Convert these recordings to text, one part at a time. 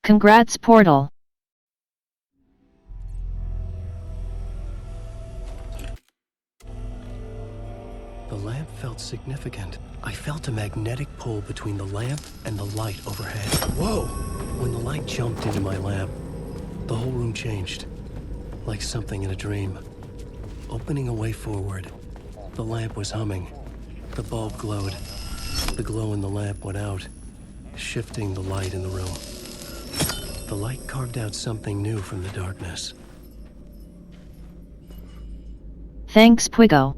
Congrats, Portal. The lamp felt significant. I felt a magnetic pull between the lamp and the light overhead. Whoa! When the light jumped into my lamp, the whole room changed, like something in a dream. Opening a way forward, the lamp was humming. The bulb glowed. The glow in the lamp went out, shifting the light in the room. The light carved out something new from the darkness. Thanks, Pwigo.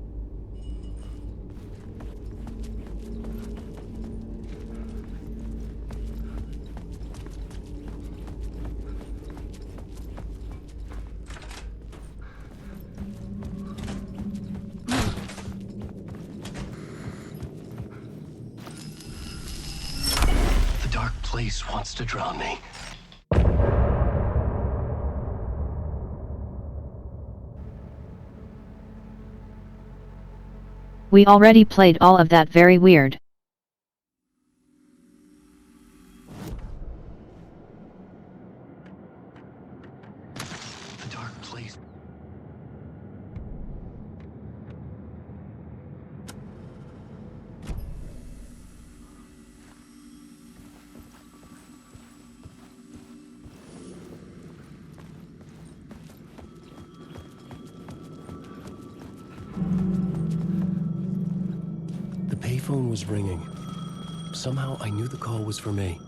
The dark place wants to drown me. We already played all of that. Very weird. The dark place. The payphone was ringing. Somehow I knew the call was for me.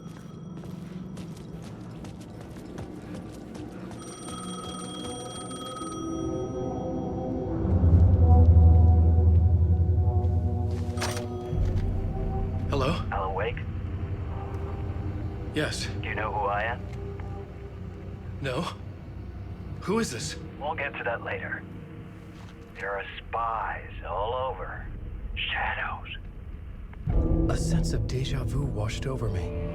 Hello? Alan Wake? Yes. Do you know who I am? No? Who is this? We'll get to that later. There are spies all over. Shadows. A sense of deja vu washed over me.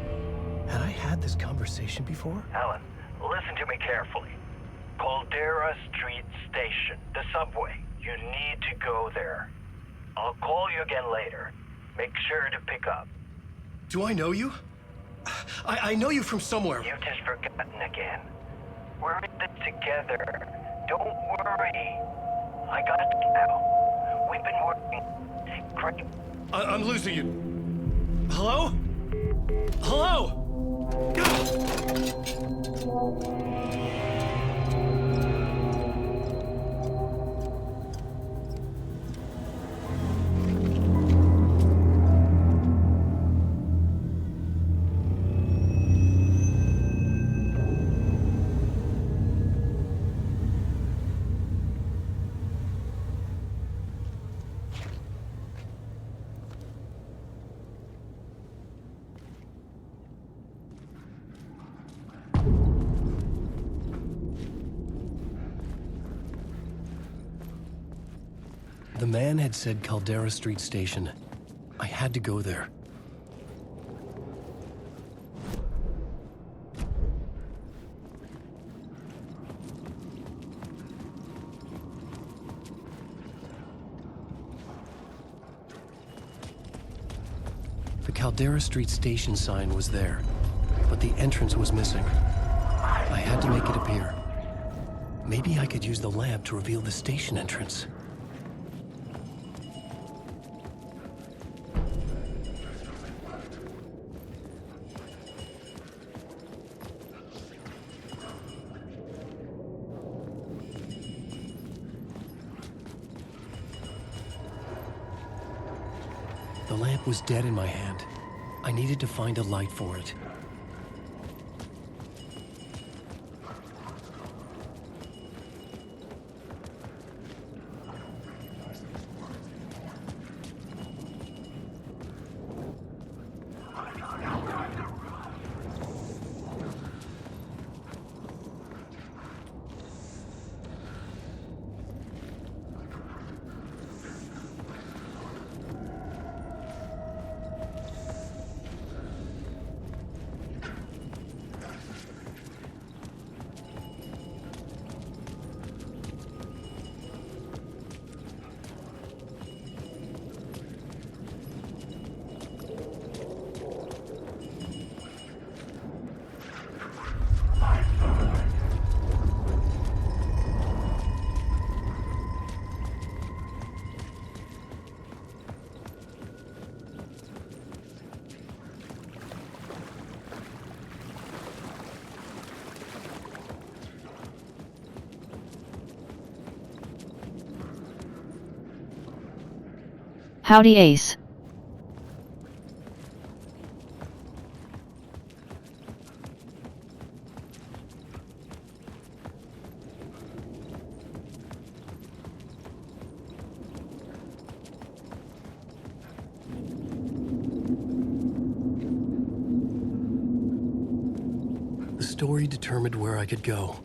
Had I had this conversation before? Alan, listen to me carefully. Caldera Street Station, the subway. You need to go there. I'll call you again later. Make sure to pick up. Do I know you? I know you from somewhere. You've just forgotten again. We're in this together. Don't worry. I got you now. We've been working great. I'm losing you. Hello? Hello? The man had said Caldera Street Station. I had to go there. The Caldera Street Station sign was there, but the entrance was missing. I had to make it appear. Maybe I could use the lamp to reveal the station entrance. The lamp was dead in my hand. I needed to find a light for it. Howdy Ace. The story determined where I could go,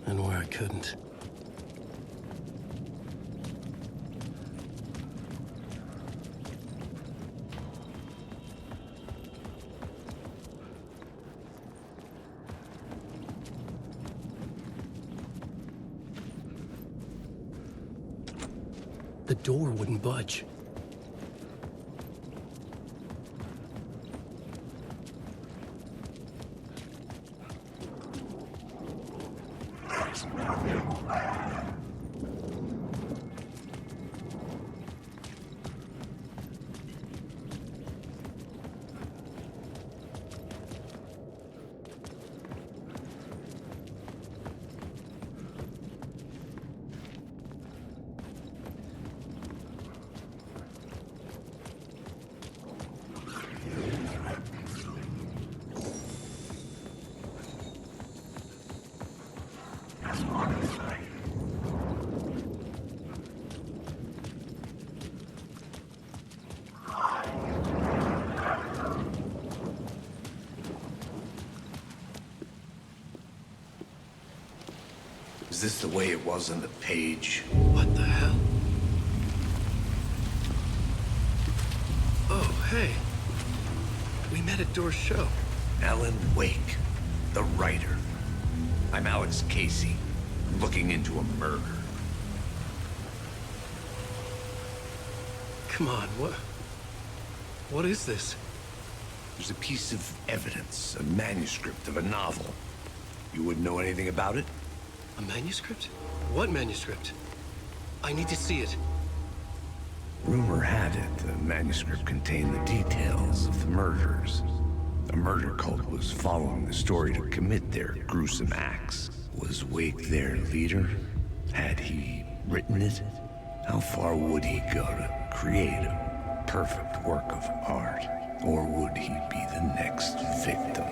and where I couldn't. The door wouldn't budge. Is this the way it was on the page? What the hell? Oh, hey. We met at Door's show. Alan Wake, the writer. I'm Alex Casey, looking into a murder. Come on, what is this? There's a piece of evidence, a manuscript of a novel. You wouldn't know anything about it? A manuscript? What manuscript? I need to see it. Rumor had it the manuscript contained the details of the murders. A murder cult was following the story to commit their gruesome acts. Was Wake their leader? Had he written it? How far would he go to create a perfect work of art? Or would he be the next victim?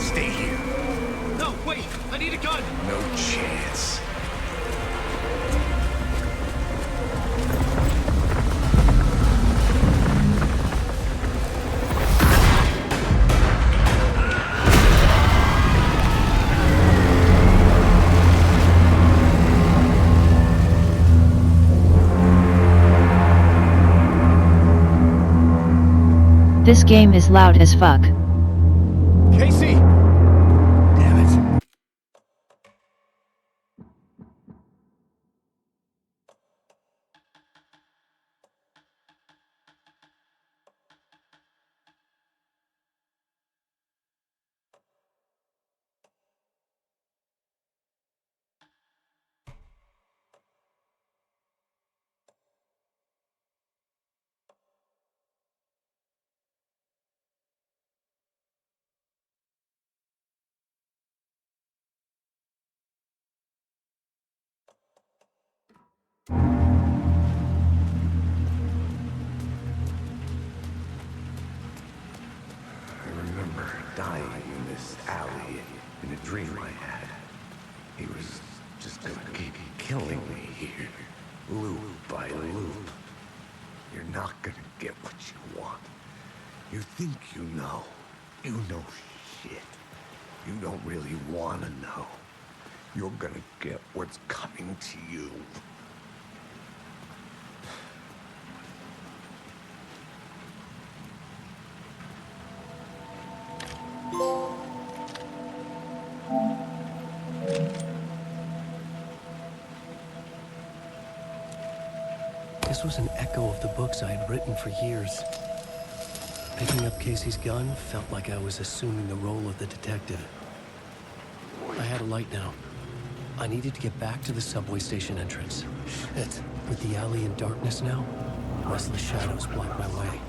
Stay here. No, wait! I need a gun! No chance. This game is loud as fuck. Casey! Damn it. I remember dying in this alley in a dream I had. He was just gonna keep killing me here, loop by loop. You're not gonna get what you want. You think you know. You know shit. You don't really wanna know. You're gonna get what's coming to you. This was an echo of the books I had written for years. Picking up Casey's gun felt like I was assuming the role of the detective. I had a light now. I needed to get back to the subway station entrance. Shit. With the alley in darkness now, restless shadows blocked my way.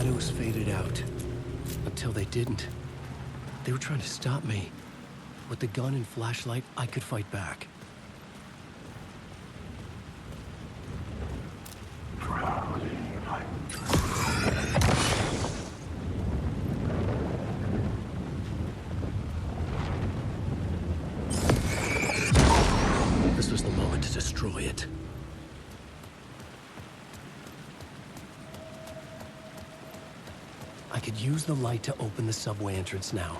shadows faded out. Until they didn't. They were trying to stop me. With the gun and flashlight, I could fight back. This was the moment to destroy it. I could use the light to open the subway entrance now.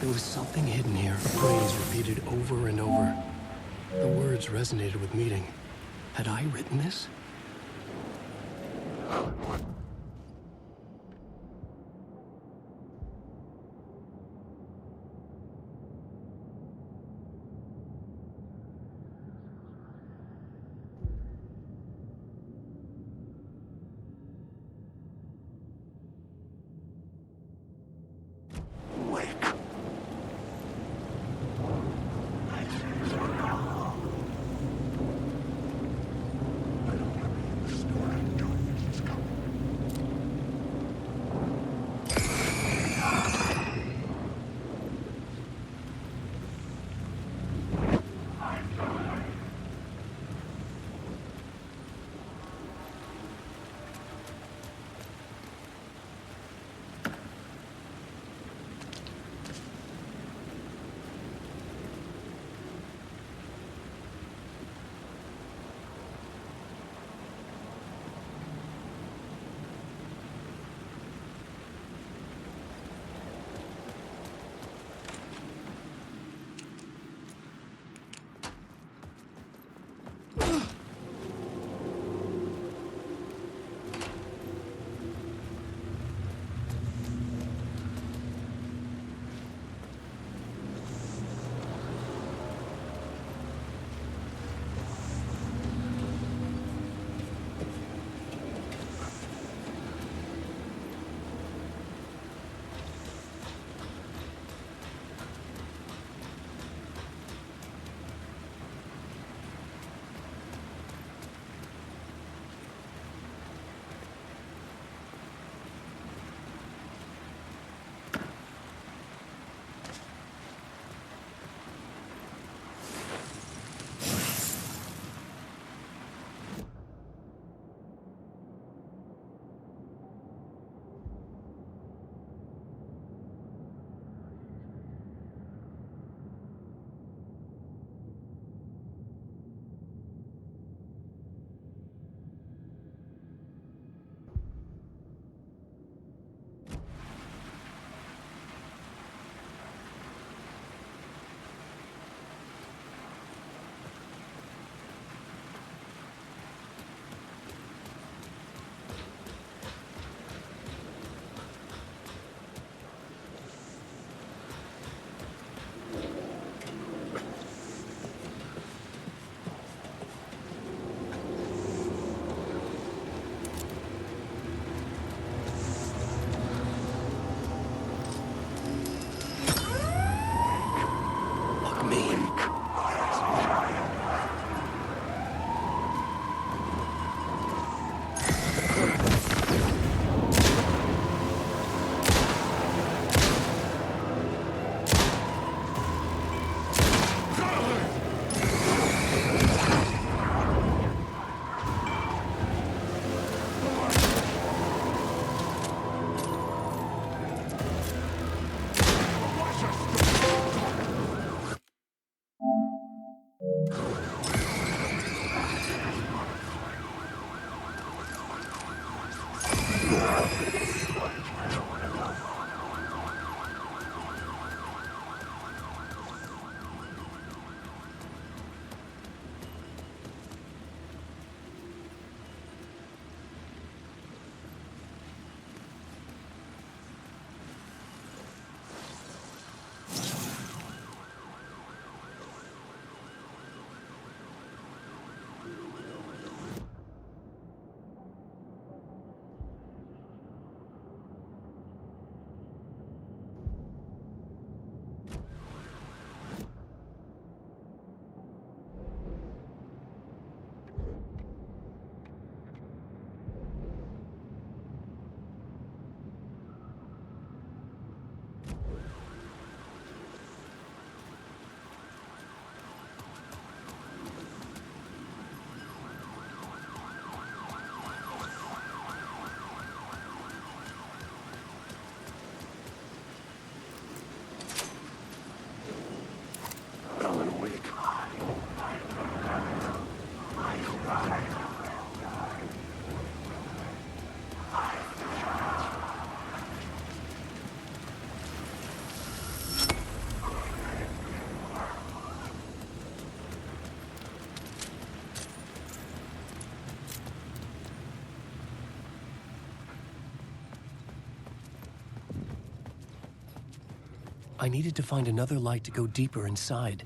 There was something hidden here, a phrase repeated over and over. The words resonated with meaning. Had I written this? I needed to find another light to go deeper inside.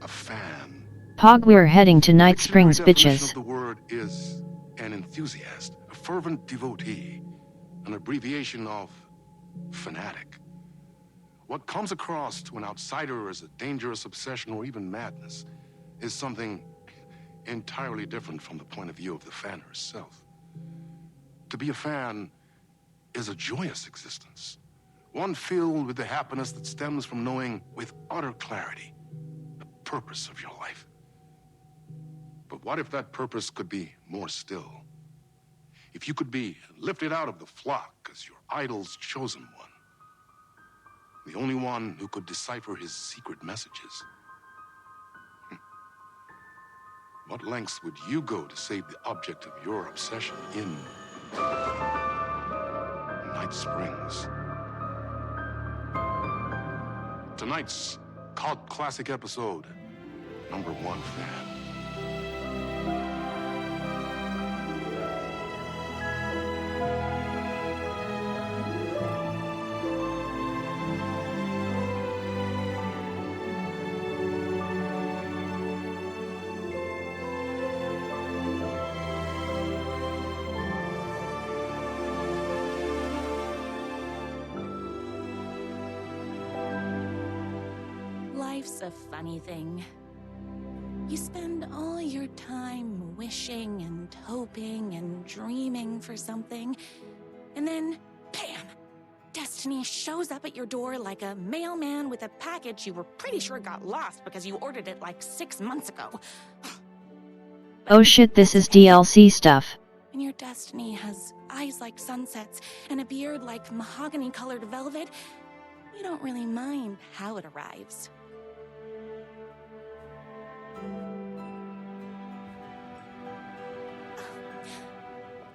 A fan. Pog, we're heading to Night Springs, Dictionary definition bitches. of the word is an enthusiast, a fervent devotee, an abbreviation of fanatic. What comes across to an outsider as a dangerous obsession or even madness is something entirely different from the point of view of the fan herself. To be a fan is a joyous existence, one filled with the happiness that stems from knowing with utter clarity the purpose of your life. But what if that purpose could be more still? If you could be lifted out of the flock as your idol's chosen one, the only one who could decipher his secret messages. What lengths would you go to save the object of your obsession in Night Springs? Tonight's cult classic episode, #1 fan. Life's a funny thing. You spend all your time wishing and hoping and dreaming for something, and then, bam! Destiny shows up at your door like a mailman with a package you were pretty sure got lost because you ordered it like 6 months ago. Oh shit, this is DLC stuff. And your destiny has eyes like sunsets and a beard like mahogany-colored velvet. You don't really mind how it arrives.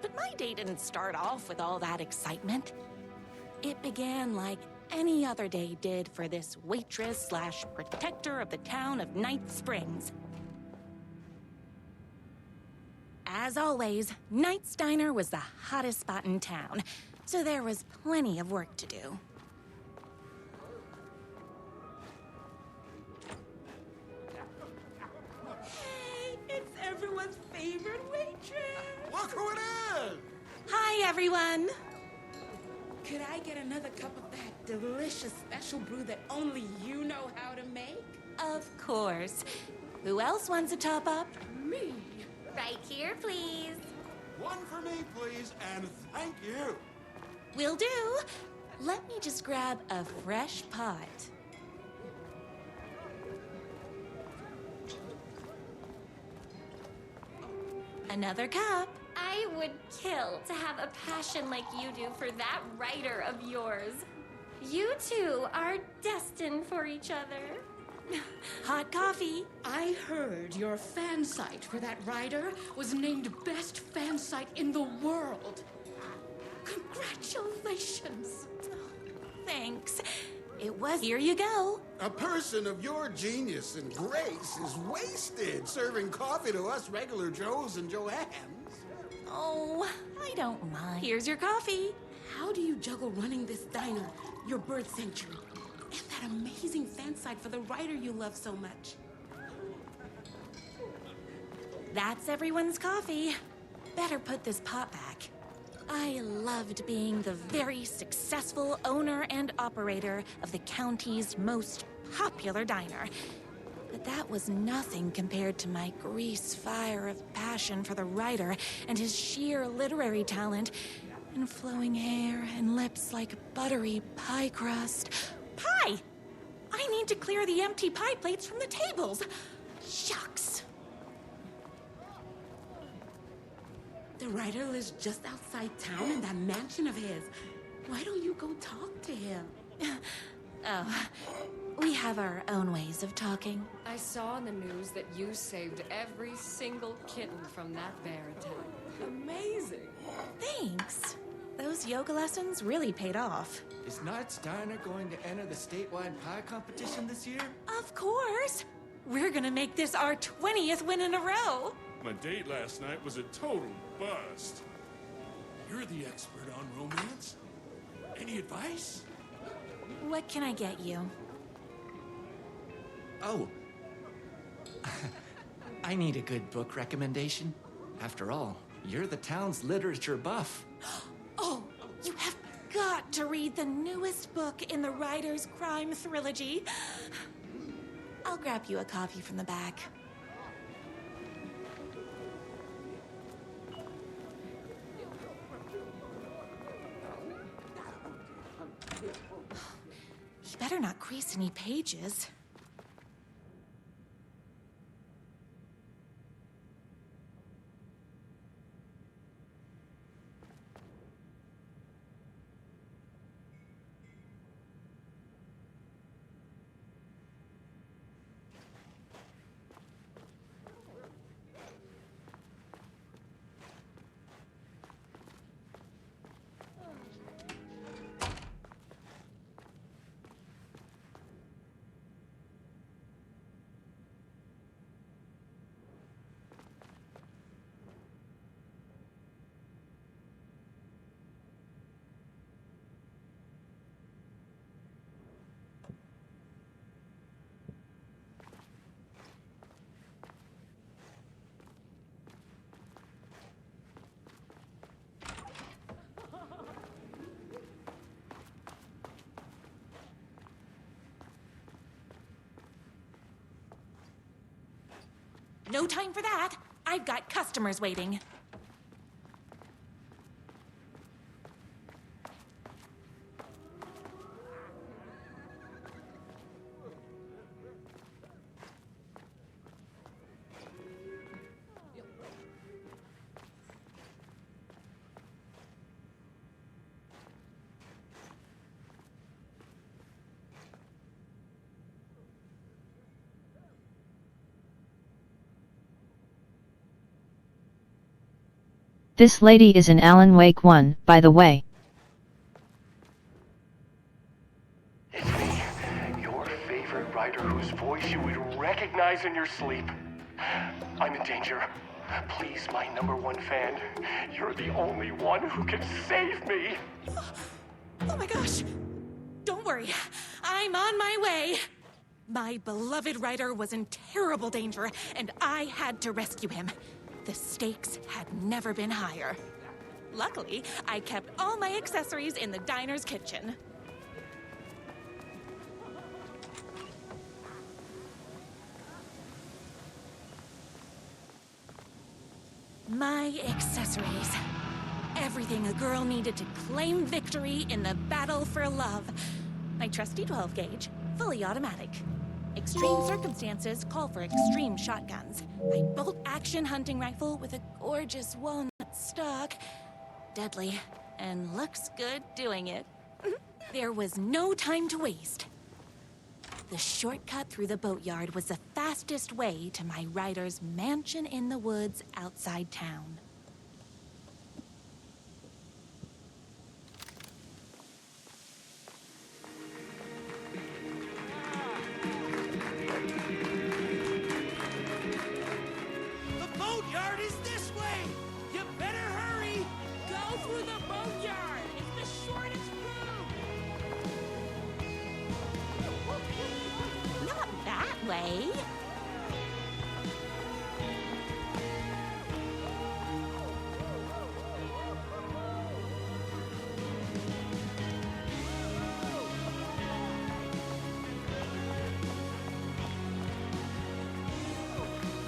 But my day didn't start off with all that excitement. It began like any other day did for this waitress/protector of the town of Night Springs. As always, Knight's Diner was the hottest spot in town, so there was plenty of work to do. Hey, it's everyone's favorite waitress! Look who it is! Hi, everyone! Could I get another cup of that delicious special brew that only you know how to make? Of course. Who else wants a top-up? Me. Right here, please. One for me, please, and thank you. Will do. Let me just grab a fresh pot. Another cup. I would kill to have a passion like you do for that writer of yours. You two are destined for each other. Hot coffee. I heard your fan site for that writer was named best fan site in the world. Congratulations. Thanks. It was. Here you go. A person of your genius and grace is wasted serving coffee to us regular Joes and Joannes. Oh, I don't mind. Here's your coffee. How do you juggle running this diner, your bird sanctuary, and that amazing fan site for the writer you love so much? That's everyone's coffee. Better put this pot back. I loved being the very successful owner and operator of the county's most popular diner. But that was nothing compared to my grease fire of passion for the writer and his sheer literary talent, and flowing hair and lips like buttery pie crust. Pie! I need to clear the empty pie plates from the tables. Shucks. The writer lives just outside town in that mansion of his. Why don't you go talk to him? Oh, we have our own ways of talking. I saw in the news that you saved every single kitten from that bear attack. Amazing. Thanks. Those yoga lessons really paid off. Is Knight's Diner going to enter the statewide pie competition this year? Of course. We're gonna make this our 20th win in a row. My date last night was a total bust. You're the expert on romance. Any advice? What can I get you? Oh. I need a good book recommendation. After all, you're the town's literature buff. Oh, you have got to read the newest book in the Writer's Crime Trilogy. I'll grab you a copy from the back. You better not crease any pages. No time for that. I've got customers waiting. This lady is in Alan Wake 1, by the way. It's me, your favorite writer whose voice you would recognize in your sleep. I'm in danger. Please, my #1 fan, you're the only one who can save me. Oh my gosh! Don't worry, I'm on my way. My beloved writer was in terrible danger, and I had to rescue him. The stakes had never been higher. Luckily, I kept all my accessories in the diner's kitchen. My accessories. Everything a girl needed to claim victory in the battle for love. My trusty 12 gauge, fully automatic. Extreme circumstances call for extreme shotguns. My bolt-action hunting rifle with a gorgeous walnut stock. Deadly, and looks good doing it. There was no time to waste. The shortcut through the boatyard was the fastest way to my writer's mansion in the woods outside town. The boatyard is this way! You better hurry! Go through the boatyard. It's the okay?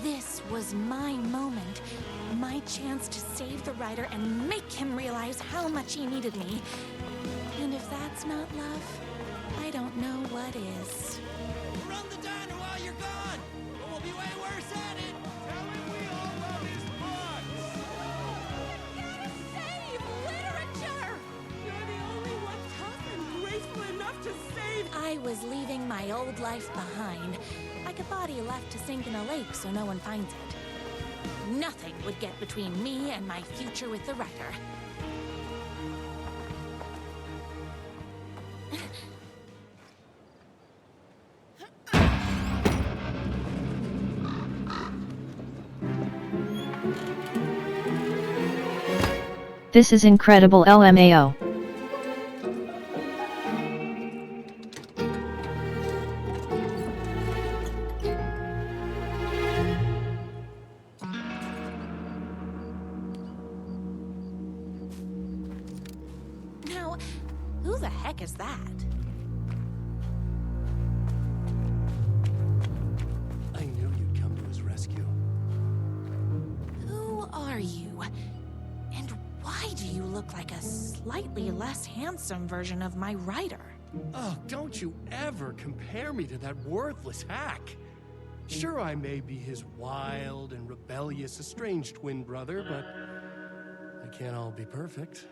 This was my moment. My chance to save the writer and make him realize how much he needed me. And if that's not love, I don't know what is. Run the diner while you're gone, or we'll be way worse at it. Tell him we all love his butts! Save literature! You're the only one tough and graceful enough to save. I was leaving my old life behind, like a body left to sink in a lake so no one finds it. Nothing would get between me and my future with the writer. This is incredible LMAO. Now, who the heck is that? I knew you'd come to his rescue. Who are you? And why do you look like a slightly less handsome version of my writer? Oh, don't you ever compare me to that worthless hack. Sure, I may be his wild and rebellious estranged twin brother, but I can't all be perfect.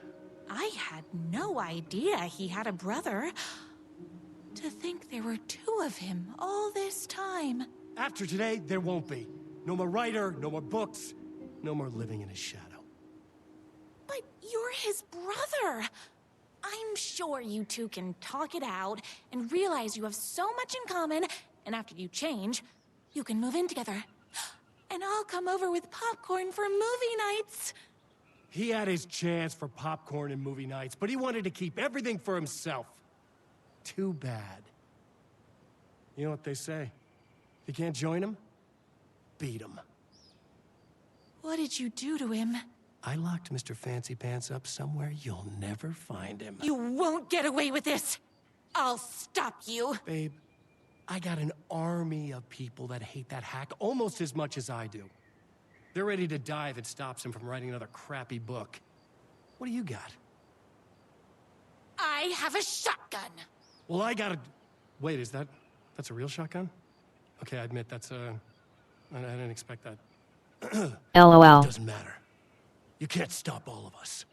I had no idea he had a brother. To think there were two of him all this time. After today, there won't be. No more writer, no more books, no more living in his shadow. But you're his brother. I'm sure you two can talk it out and realize you have so much in common, and after you change, you can move in together. And I'll come over with popcorn for movie nights. He had his chance for popcorn and movie nights, but he wanted to keep everything for himself. Too bad. You know what they say? If you can't join him, beat him. What did you do to him? I locked Mr. Fancy Pants up somewhere you'll never find him. You won't get away with this. I'll stop you. Babe, I got an army of people that hate that hack almost as much as I do. They're ready to die if it stops him from writing another crappy book. What do you got? I have a shotgun. Well, I got a... Wait, that's a real shotgun? Okay, I admit I didn't expect that. LOL. Doesn't matter. You can't stop all of us.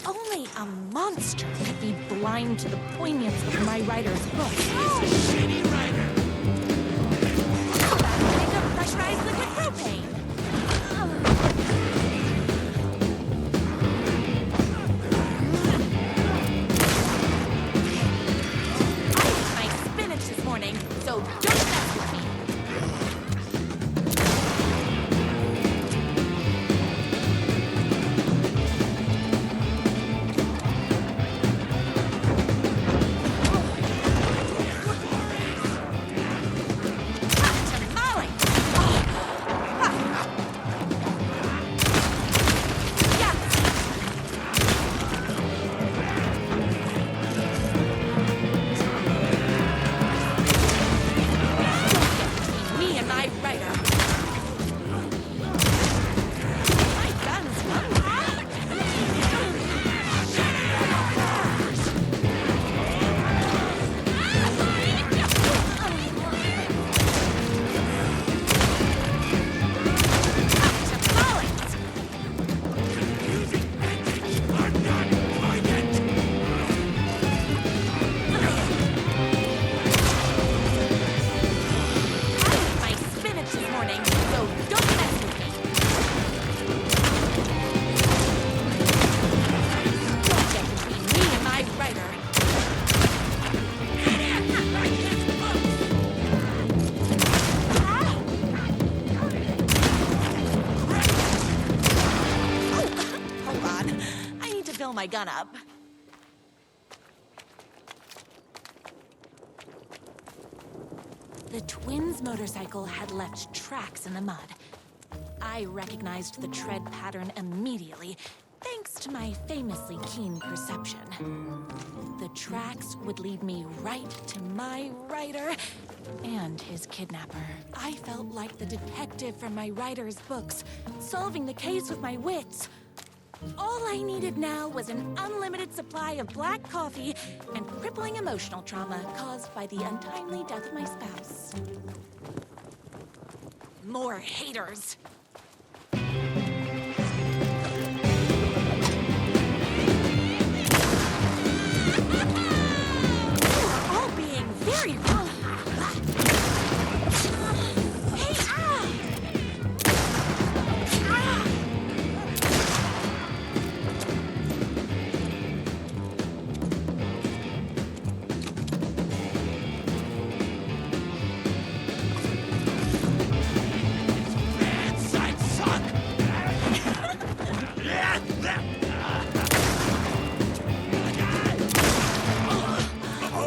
Only a monster could be blind to the poignance of my writer's book. He's a shitty writer. Make a pressurized liquid propane. I ate my spinach this morning, so don't mess with me. My gun up. The twins' motorcycle had left tracks in the mud. I recognized the tread pattern immediately, thanks to my famously keen perception. The tracks would lead me right to my rider and his kidnapper. I felt like the detective from my writer's books, solving the case with my wits. All I needed now was an unlimited supply of black coffee and crippling emotional trauma caused by the untimely death of my spouse. More haters. All being very wrong. Hey,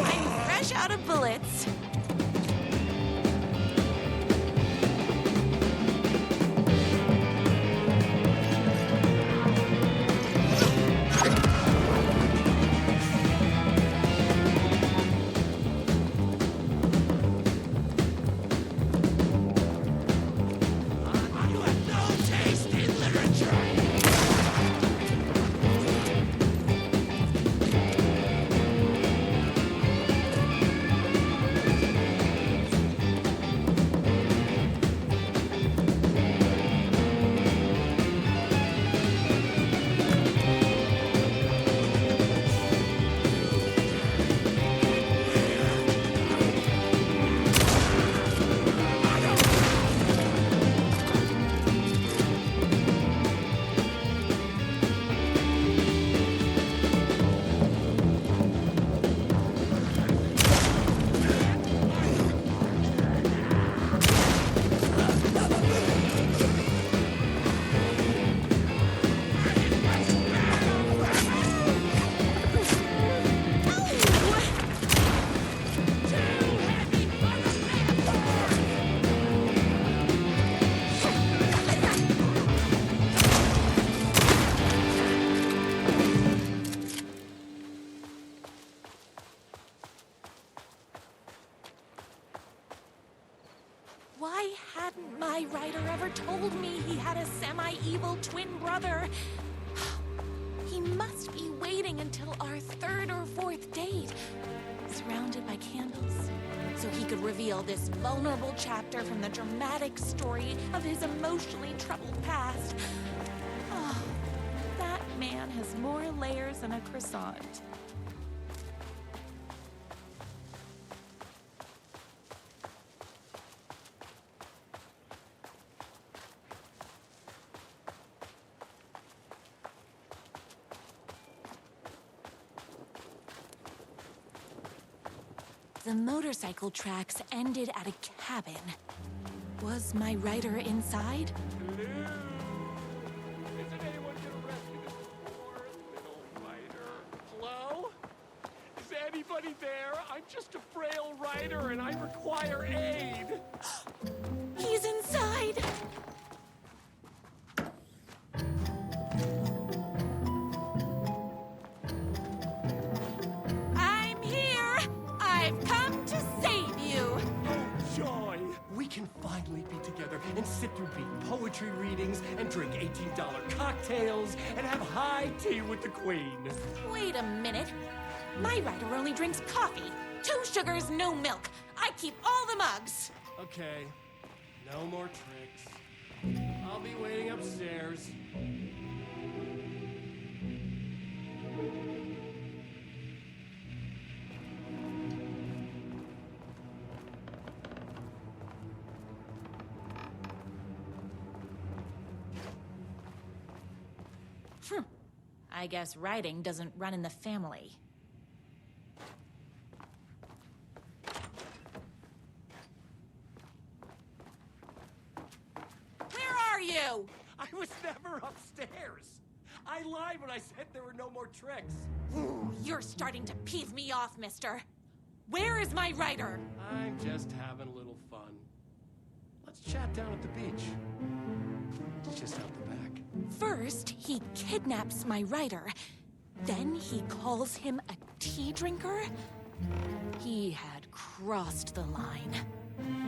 I'm fresh out of bullets. Why hadn't my writer ever told me he had a semi-evil twin brother? He must be waiting until our third or fourth date, surrounded by candles, so he could reveal this vulnerable chapter from the dramatic story of his emotionally troubled past. Oh, that man has more layers than a croissant. The motorcycle tracks ended at a cabin. Was my writer inside? Hello? Isn't anyone gonna rescue this poor little writer? Hello? Is anybody there? I'm just a frail writer and I require aid. He's inside! I'm here! I've come to save you! Oh, joy! We can finally be together and sit through big poetry readings and drink $18 cocktails and have high tea with the Queen. Wait a minute. My writer only drinks coffee. 2 sugars, no milk. I keep all the mugs. Okay, no more tricks. I'll be waiting upstairs. I guess writing doesn't run in the family. Where are you? I was never upstairs. I lied when I said there were no more tricks. Ooh, you're starting to piss me off, mister. Where is my writer? I'm just having a little Let's chat down at the beach. It's just out the back. First, he kidnaps my rider. Then he calls him a tea drinker. He had crossed the line.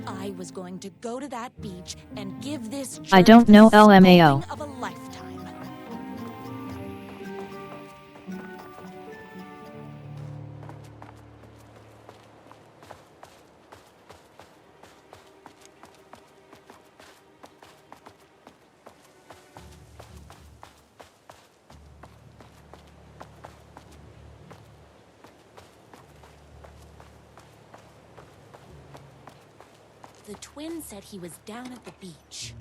I was going to go to that beach and give this jerk I don't know the LMAO. scolding of a lifetime. The twin said he was down at the beach.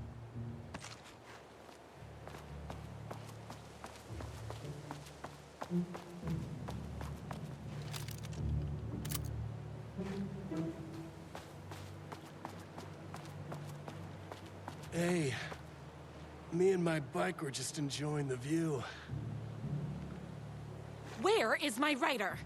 Hey, me and my bike were just enjoying the view. Where is my rider?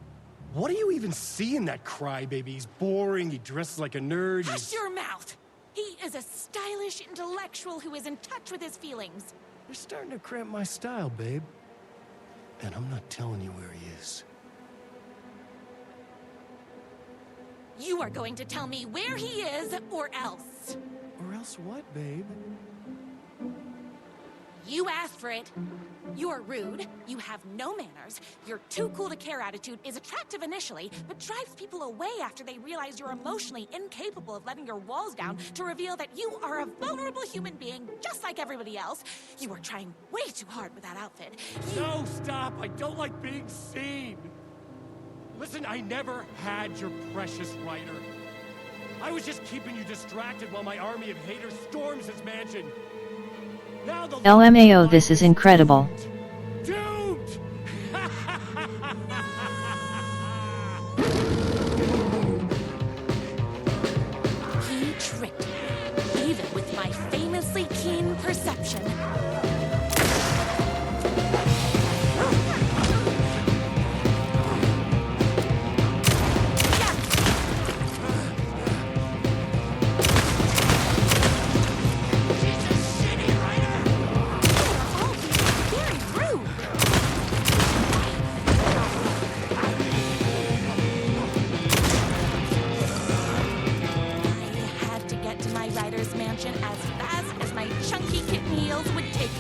What do you even see in that crybaby? He's boring, he dresses like a nerd, Hush your mouth! He is a stylish intellectual who is in touch with his feelings. You're starting to cramp my style, babe. And I'm not telling you where he is. You are going to tell me where he is, or else. Or else what, babe? You asked for it. You're rude, you have no manners, your too cool to care attitude is attractive initially, but drives people away after they realize you're emotionally incapable of letting your walls down to reveal that you are a vulnerable human being just like everybody else. You are trying way too hard with that outfit. No, stop! I don't like being seen! Listen, I never had your precious writer. I was just keeping you distracted while my army of haters storms his mansion. Now the LMAO, this is incredible. doomed! He tricked me, even with my famously keen perception. As fast as my chunky kitten heels would take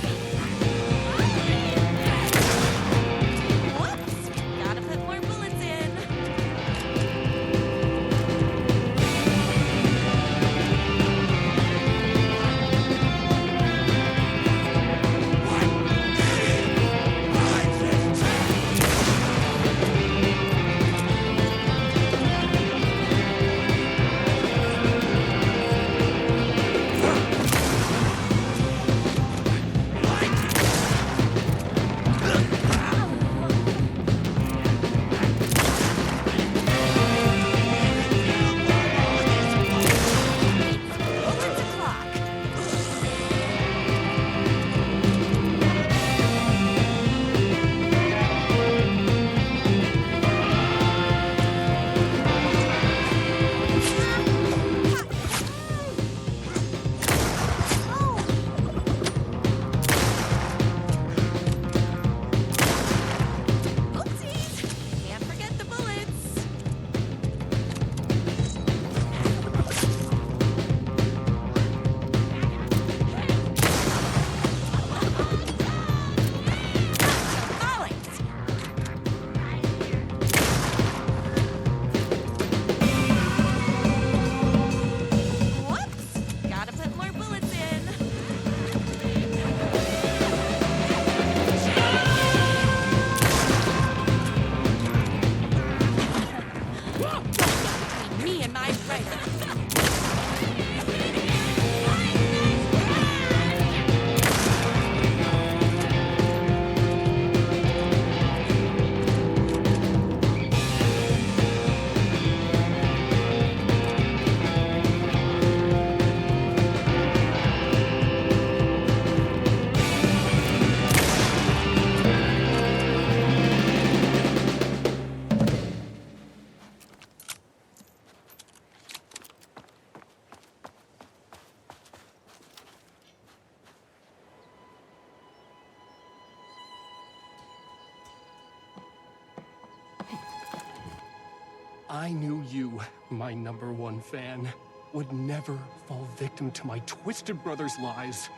I knew you, my #1 fan, would never fall victim to my twisted brother's lies.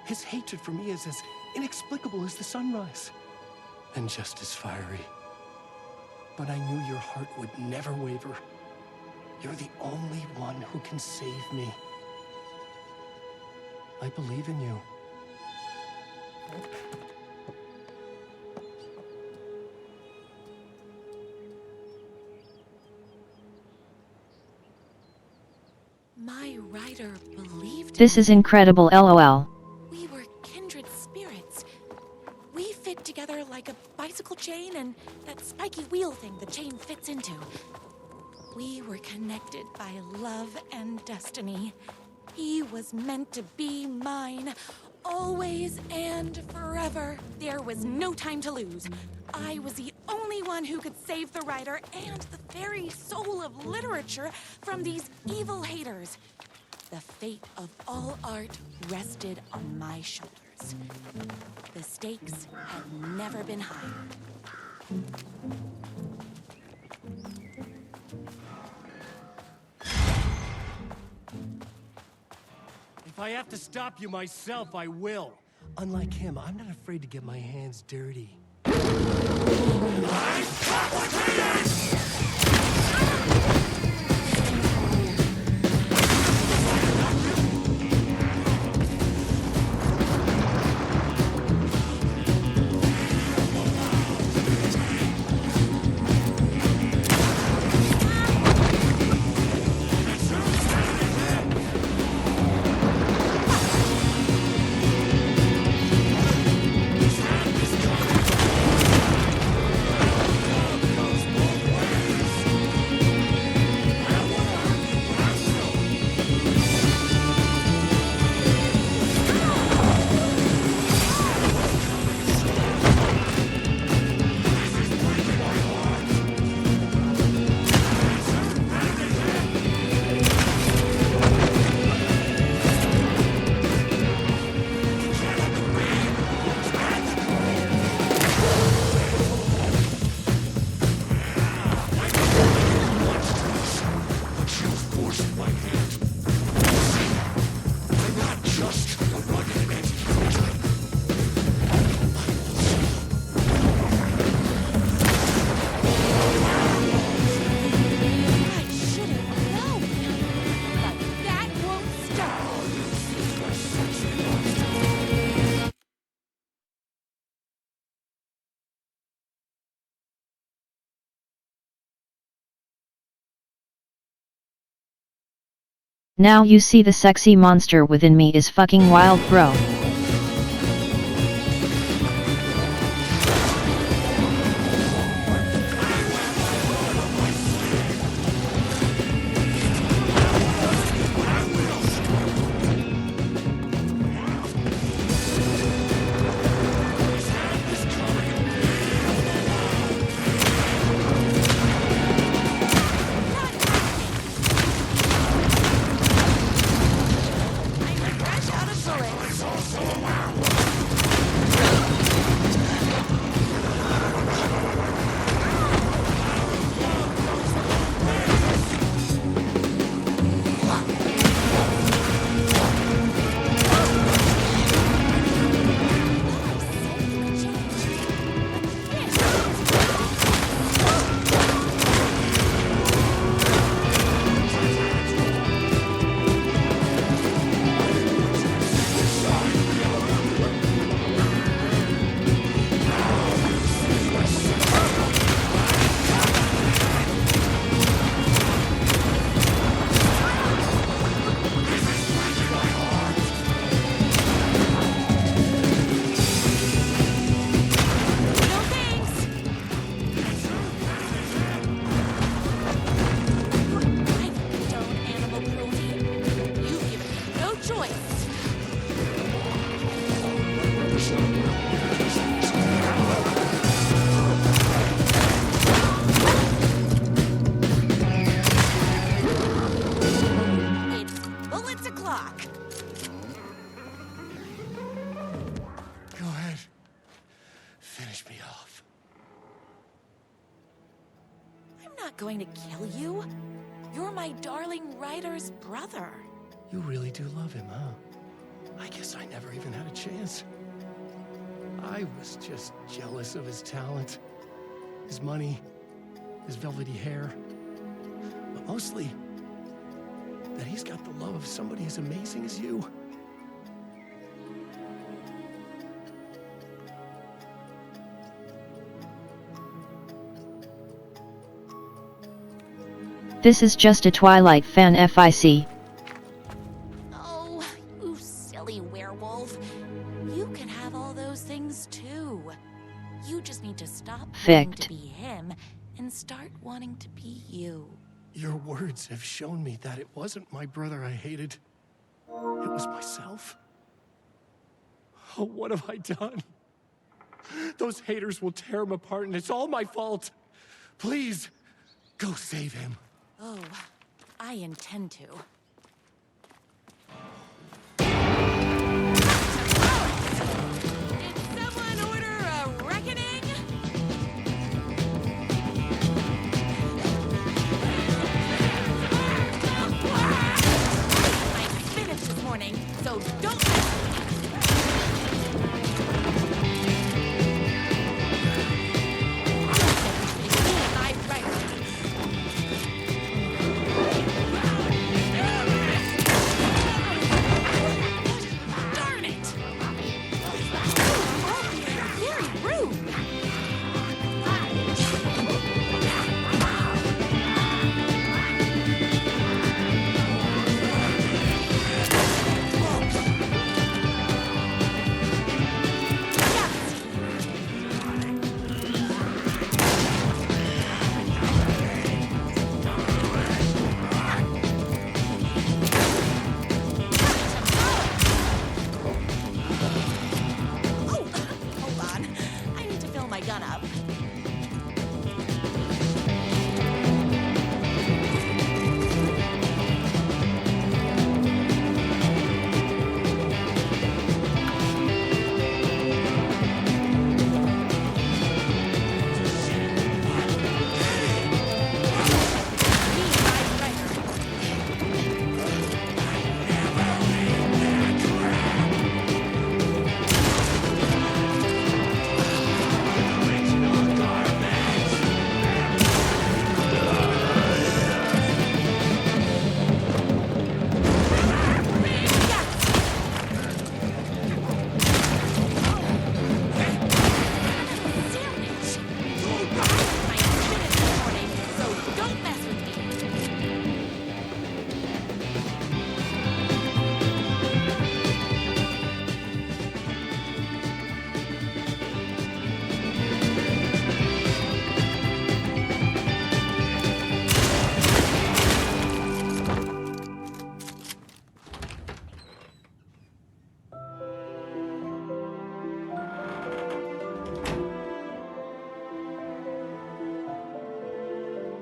His hatred for me is as inexplicable as the sunrise, and just as fiery. But I knew your heart would never waver. You're the only one who can save me. I believe in you. My rider believed This is incredible, lol. we were kindred spirits. We fit together like a bicycle chain and that spiky wheel thing the chain fits into. We were connected by love and destiny. He was meant to be mine, always and forever. There was no time to lose. I was the only one who could save the writer and the very soul of literature from these evil haters. The fate of all art rested on my shoulders. The stakes had never been higher. If I have to stop you myself, I will. Unlike him, I'm not afraid to get my hands dirty. Now you see the sexy monster within me is fucking wild, bro. not going to kill you. You're my darling writer's brother. You really do love him, huh? I guess I never even had a chance. I was just jealous of his talent, his money, his velvety hair. But mostly, that he's got the love of somebody as amazing as you. This is just a Twilight fan FIC. Oh, you silly werewolf. You can have all those things too. You just need to stop wanting to be him and start wanting to be you. Your words have shown me that it wasn't my brother I hated. It was myself. Oh, what have I done? Those haters will tear him apart, and it's all my fault. Please, go save him. Oh, I intend to. Did someone order a reckoning? I finished this morning, so don't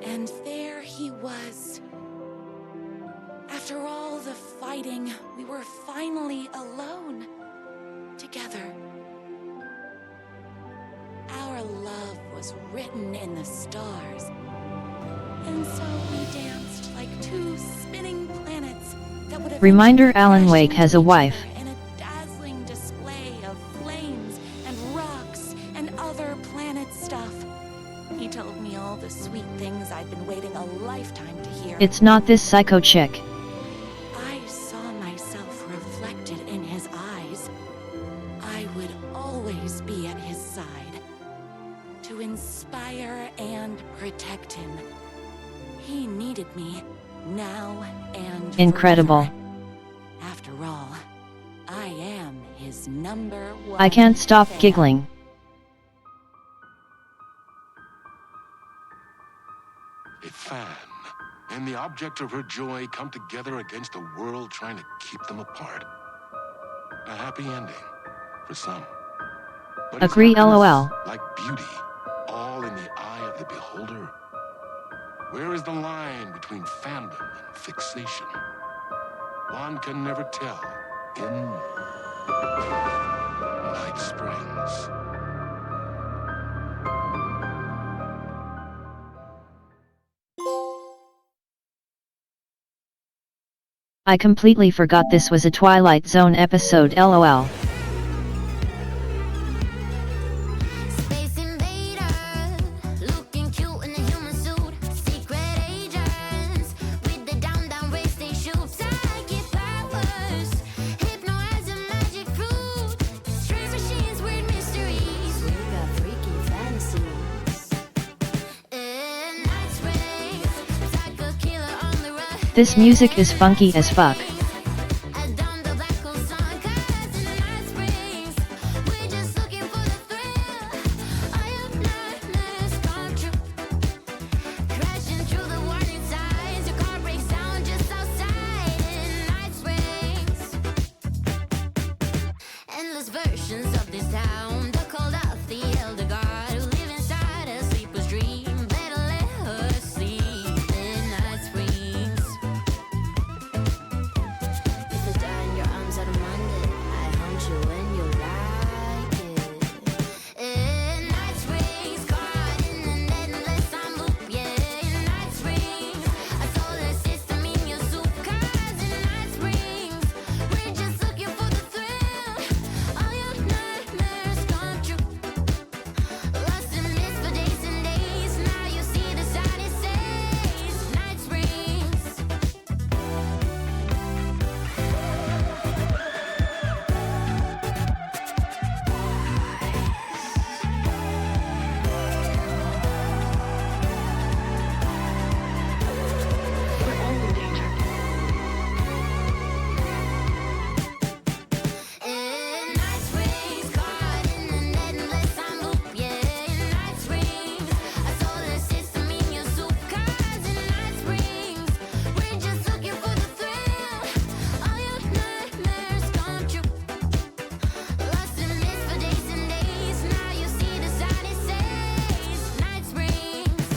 And there he was. After all the fighting, we were finally alone. Together. Our love was written in the stars. And so we danced like two spinning planets that would have Reminder: Alan Wake has a wife. in a dazzling display of flames and rocks and other planet stuff. He told me all the sweet things I'd been waiting a lifetime to hear. It's not this psycho chick. I saw myself reflected in his eyes. I would always be at his side, to inspire and protect him. He needed me, now and Incredible. forever. After all, I am his number one I can't stop fan. giggling. A fan and the object of her joy come together against a world trying to keep them apart. A happy ending for some. But is Agree, happiness, LOL. like beauty, all in the eye of the beholder? Where is the line between fandom and fixation? One can never tell in Night Springs. I completely forgot this was a Twilight Zone episode, lol. Space invader, looking cute in a human suit. Secret agents with the down race they shoot. Psychic powers, hypnotism, magic fruit. Strange machines, weird mysteries. We got freaky fantasies. In night springs, psycho killer on the run. This music is funky as fuck. Versions of this town, they're called out the elder god who live inside a sleeper's dream. Better let her sleep in night springs. If I die in your arms on a Monday, I haunt you when you like it. In night springs, caught in an endless loop. Yeah, in night springs, a solar system in your soup. 'Cause in night springs, we're just looking for the thrill. All your nightmares come true. Lost in mist for days and days. Now you see the sign it says night springs. In night springs, caught in an endless loop. Yeah, in night springs, a solar system in your soup. 'Cause in night springs, we're just looking for the thrill. All your nightmares come true. Lost in mist for days and days. Now you see the sign it says night springs.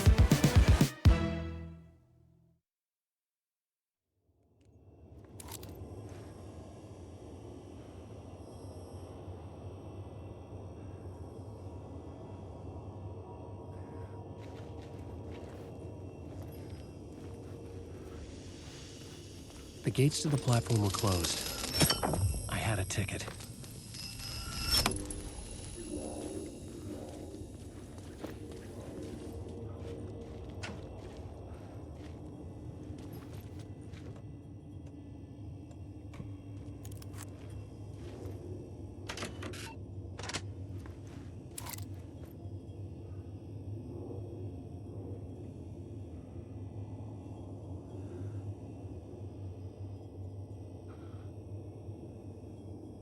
The gates to the platform were closed. I had a ticket.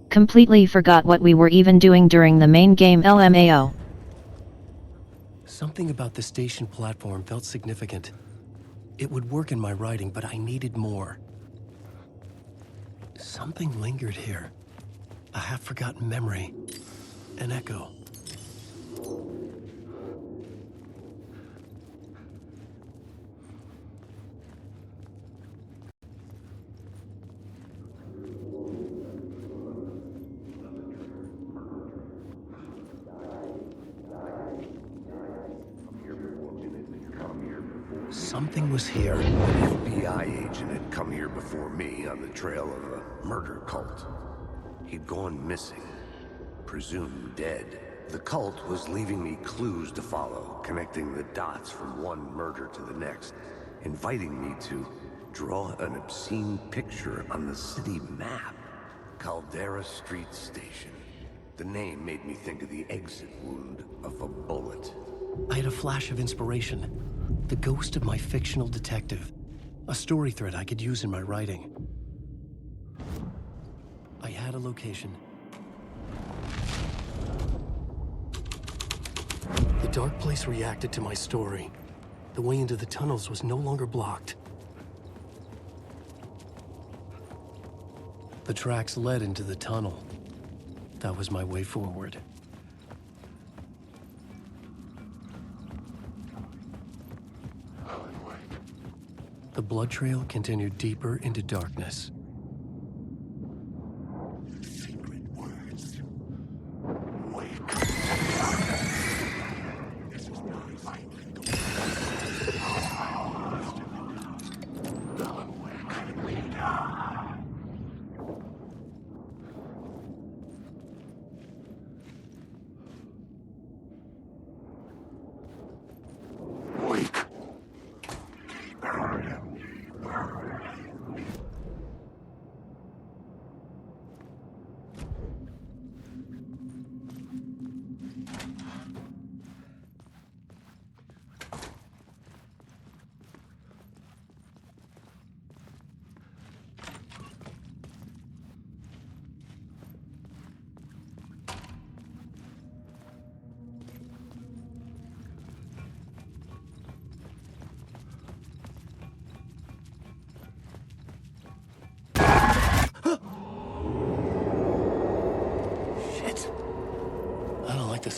Completely forgot what we were even doing during the main game, LMAO. Something about the station platform felt significant. It would work in my writing, but I needed more. Something lingered here. A half-forgotten memory. An echo. Something was here. An FBI agent had come here before me on the trail of a murder cult. He'd gone missing, presumed dead. The cult was leaving me clues to follow, connecting the dots from one murder to the next, inviting me to draw an obscene picture on the city map. Caldera Street Station. The name made me think of the exit wound of a bullet. I had a flash of inspiration. The ghost of my fictional detective. A story thread I could use in my writing. I had a location. The dark place reacted to my story. The way into the tunnels was no longer blocked. The tracks led into the tunnel. That was my way forward. The blood trail continued deeper into darkness. Secret words. Wake. This is not finding the way. Wake, leader.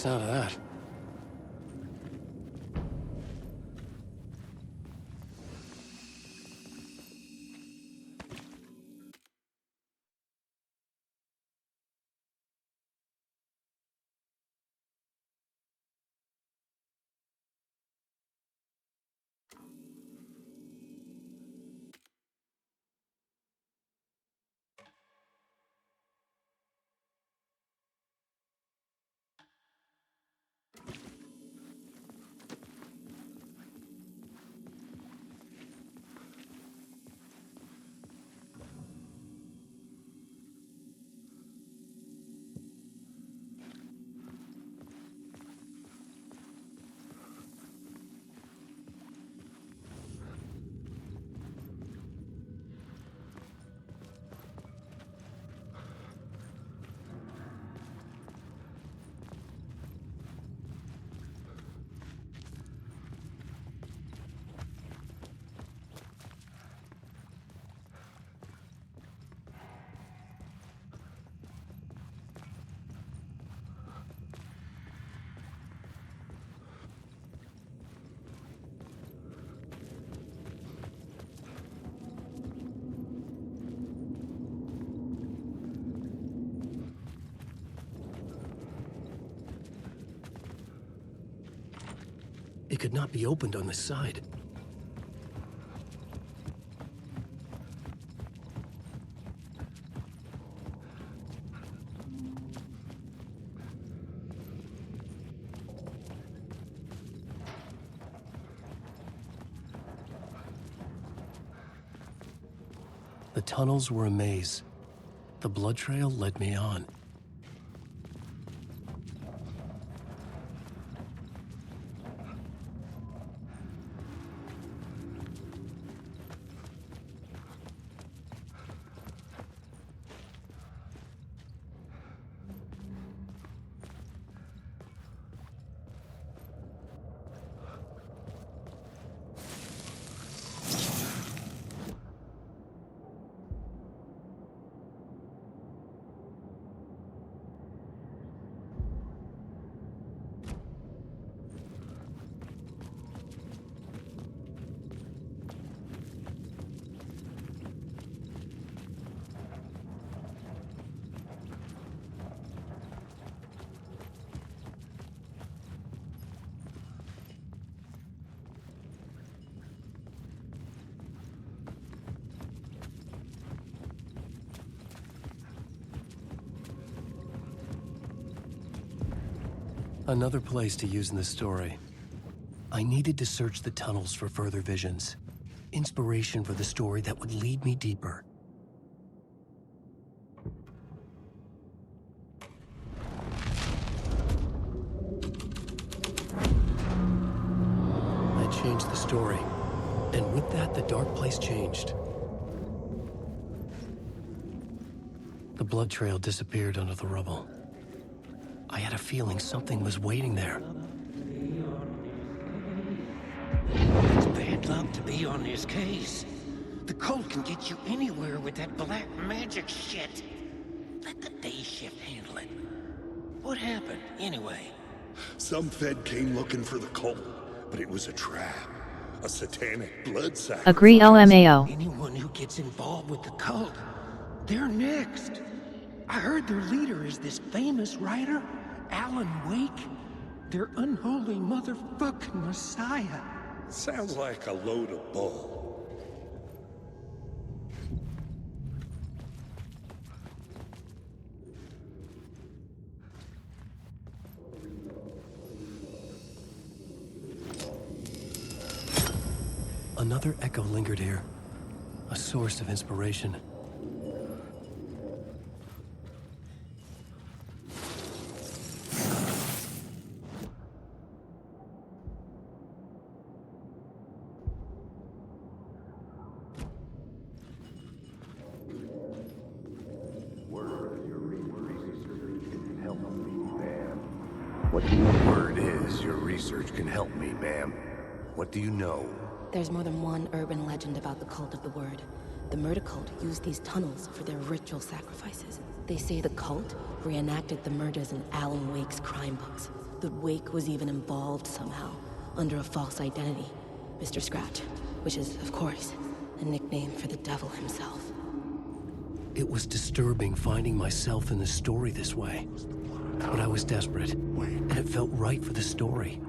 sound of that. It could not be opened on the side. The tunnels were a maze. The blood trail led me on. Another place to use in the story. I needed to search the tunnels for further visions. Inspiration for the story that would lead me deeper. I changed the story, and with that, the dark place changed. The blood trail disappeared under the rubble. I had a feeling something was waiting there. It's bad luck to be on this case. The cult can get you anywhere with that black magic shit. Let the day shift handle it. What happened, anyway? Some Fed came looking for the cult, but it was a trap. A satanic blood sacrifice. Agree LMAO. Anyone who gets involved with the cult, they're next. I heard their leader is this famous writer, Alan Wake. Their unholy motherfucking messiah. Sounds like a load of bull. Another echo lingered here, a source of inspiration. What the word is, your research can help me, ma'am. What do you know? There's more than one urban legend about the Cult of the Word. The murder cult used these tunnels for their ritual sacrifices. They say the cult reenacted the murders in Alan Wake's crime books. The Wake was even involved somehow, under a false identity. Mr. Scratch, which is, of course, a nickname for the devil himself. It was disturbing finding myself in the story this way. But I was desperate, and it felt right for the story.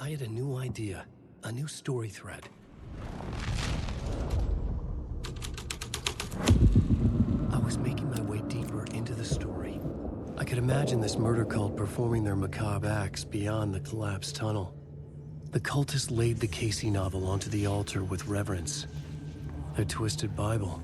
I had a new idea, a new story thread. I was making my way deeper into the story. I could imagine this murder cult performing their macabre acts beyond the collapsed tunnel. The cultists laid the Casey novel onto the altar with reverence. Their twisted Bible.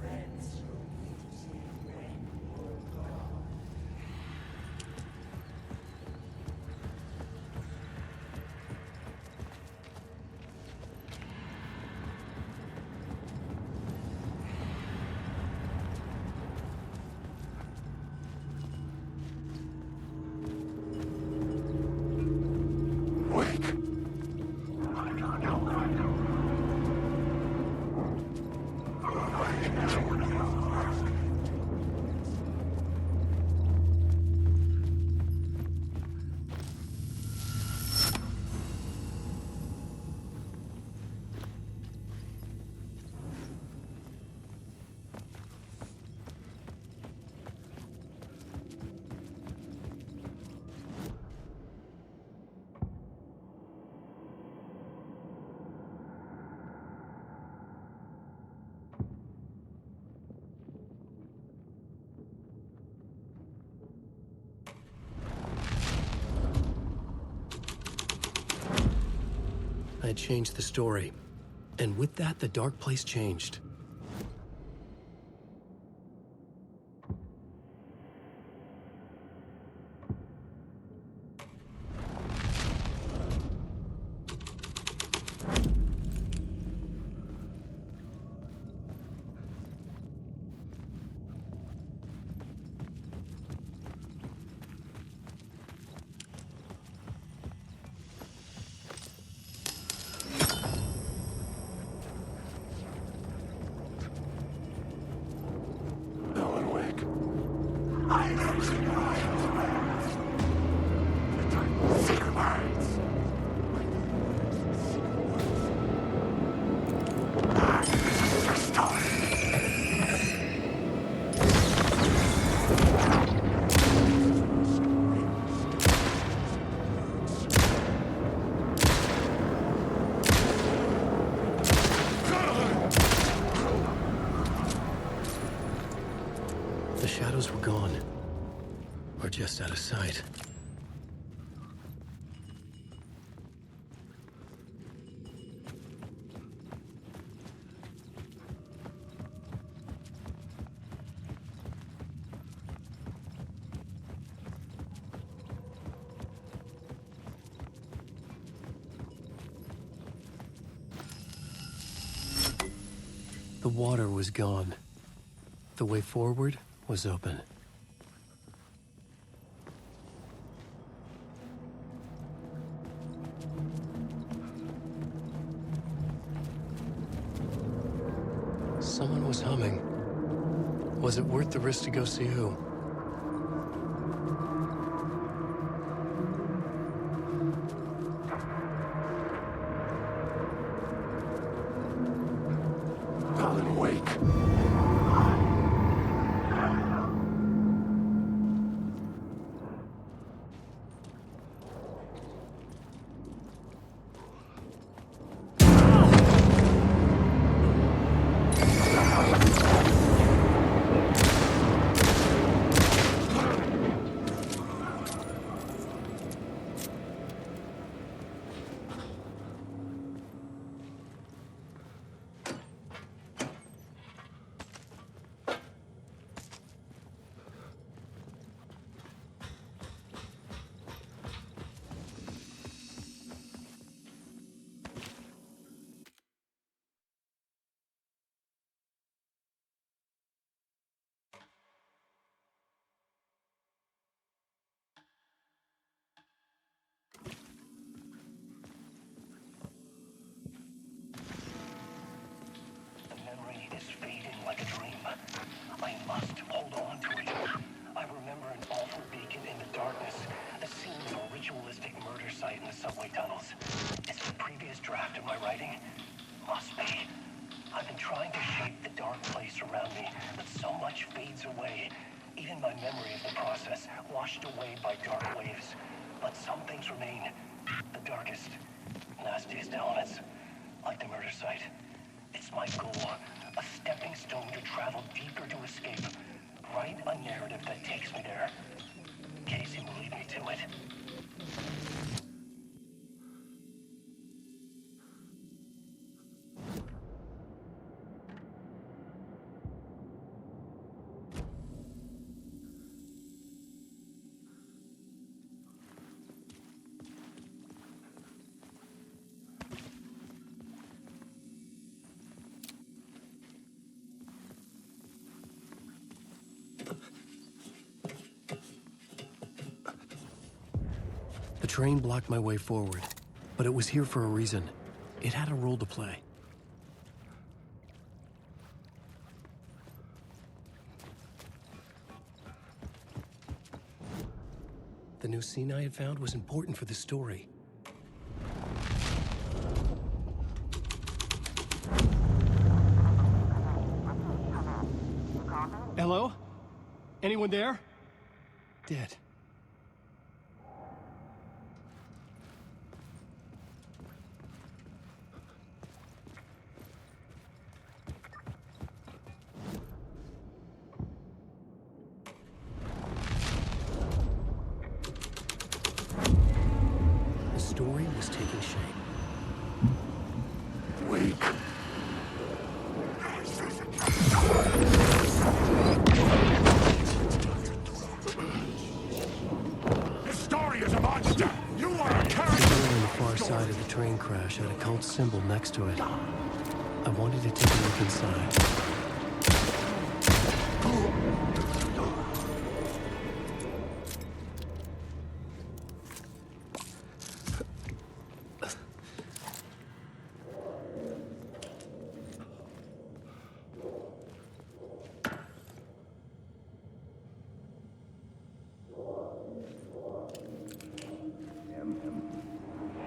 I had changed the story, and with that, the dark place changed. The shadows were gone, or just out of sight. The water was gone. The way forward was open. Someone was humming. Was it worth the risk to go see who? Alan Wake. hiding? Must be. I've been trying to shape the dark place around me, but so much fades away. Even my memory of the process, washed away by dark waves. But some things remain. The darkest, nastiest elements, like the murder site. It's my goal, a stepping stone to travel deeper to escape. Write a narrative that takes me there. Casey will lead me to it. The train blocked my way forward, but it was here for a reason. It had a role to play. The new scene I had found was important for the story. Hello? Anyone there? Dead. The story was taking shape. Wake. This story is a monster! You are a character! The door on the far side of the train crash had a cult symbol next to it. I wanted to take a look inside.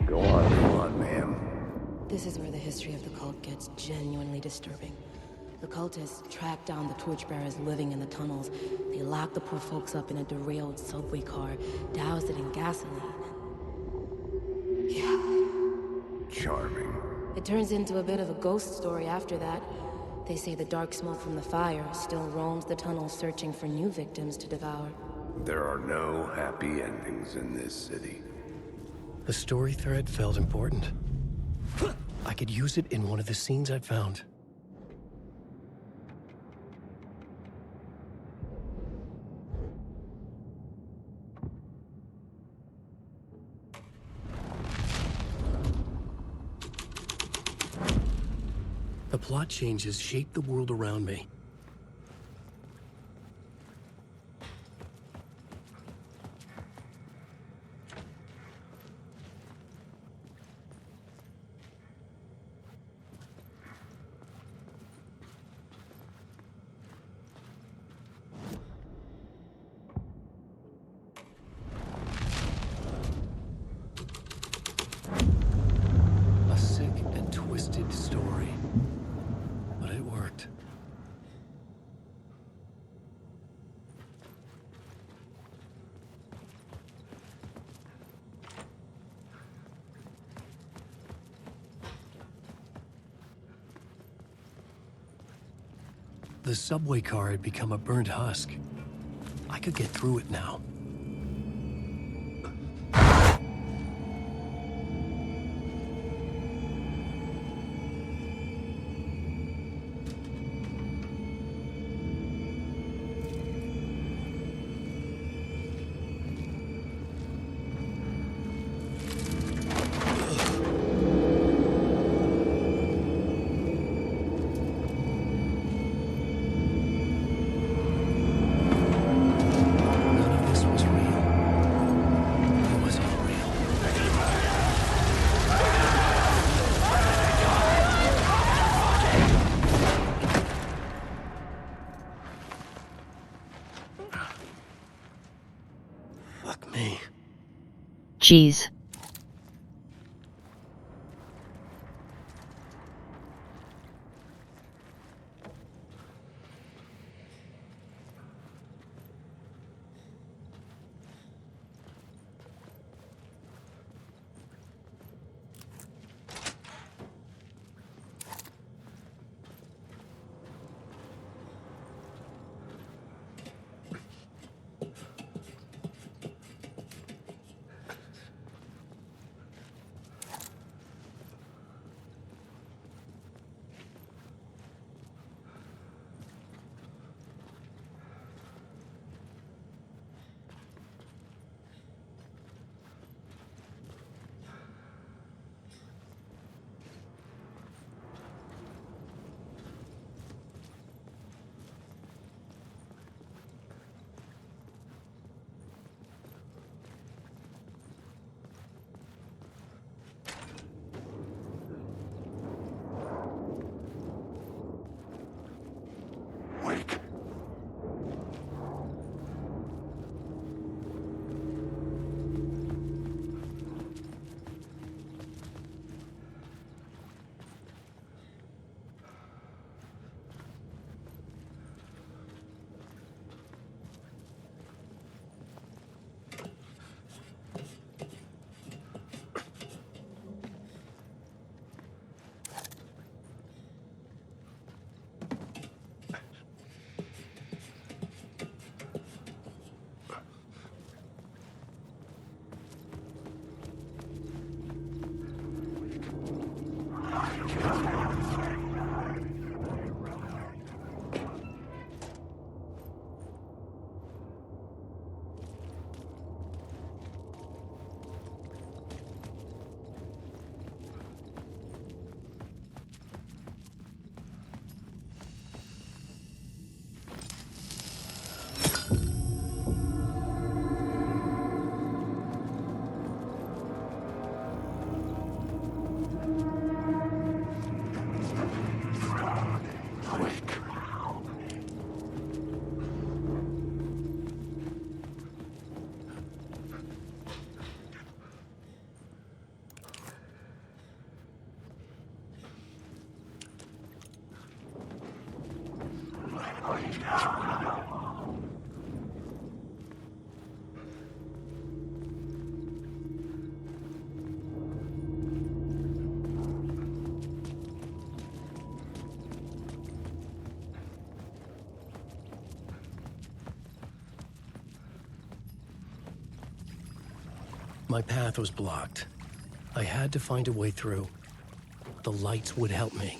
Go on, ma'am. This is where the history of the cult gets genuinely disturbing. The cultists track down the torchbearers living in the tunnels. They lock the poor folks up in a derailed subway car, douse it in gasoline. Yeah. Charming. It turns into a bit of a ghost story after that. They say the dark smoke from the fire still roams the tunnels searching for new victims to devour. There are no happy endings in this city. The story thread felt important. I could use it in one of the scenes I'd found. The plot changes shaped the world around me. A sick and twisted story. But it worked. The subway car had become a burnt husk. I could get through it now. None of this was real. It was all real. Fuck me. Jeez. My path was blocked. I had to find a way through. The lights would help me.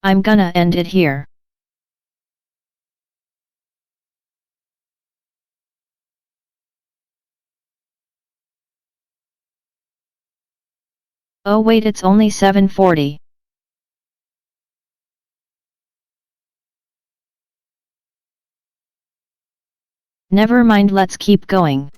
I'm gonna end it here. Oh wait, it's only 7:40. Never mind, let's keep going.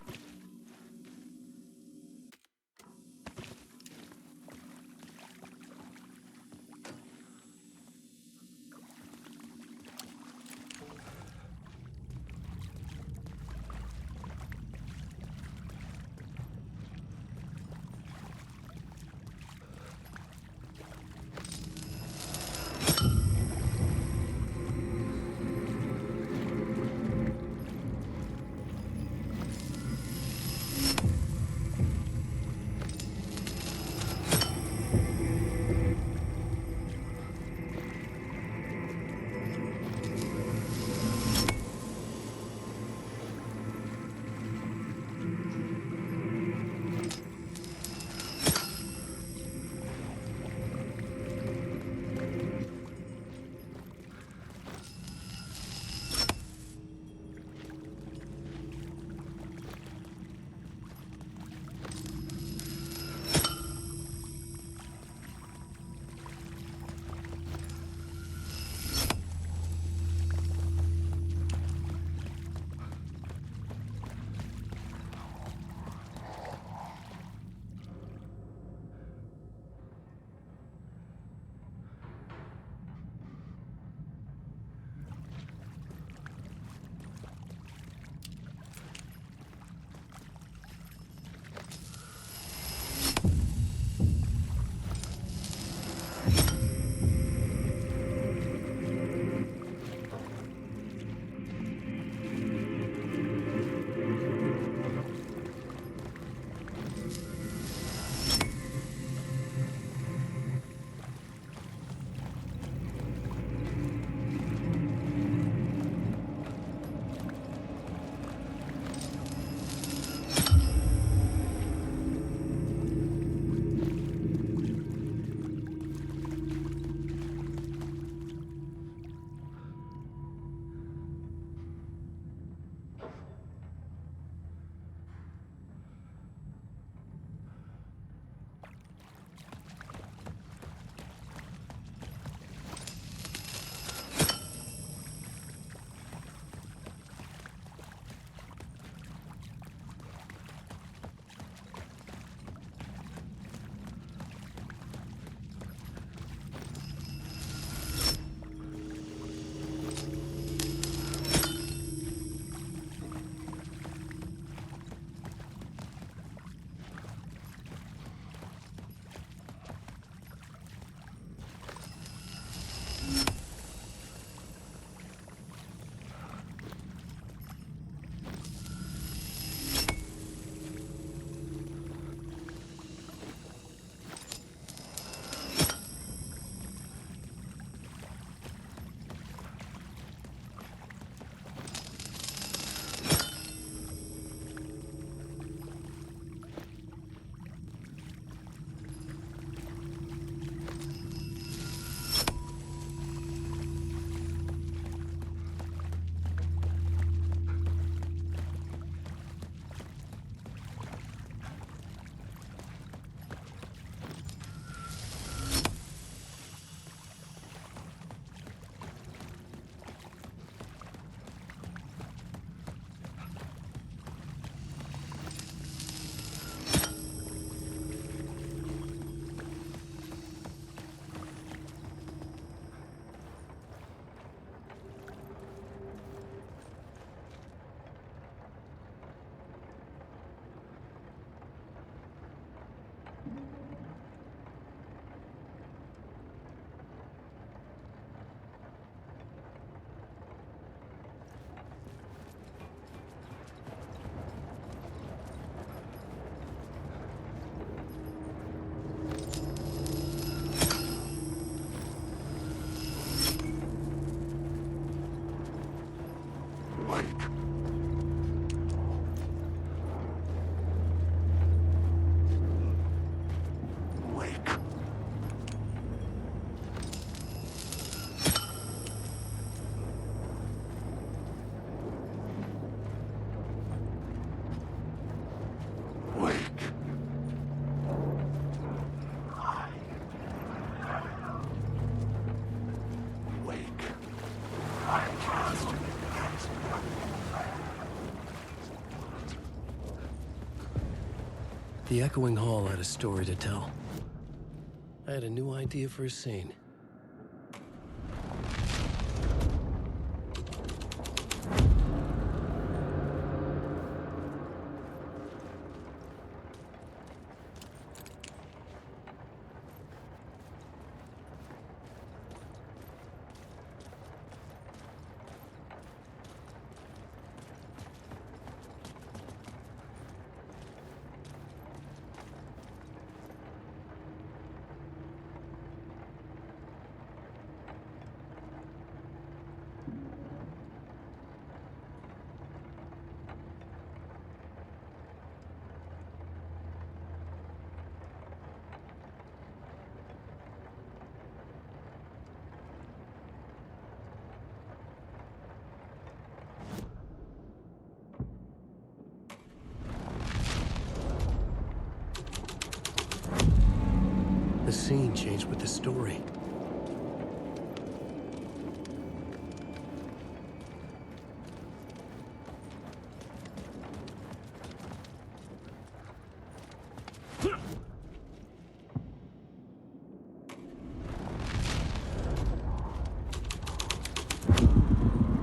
The echoing hall had a story to tell. I had a new idea for a scene. The scene changed with the story.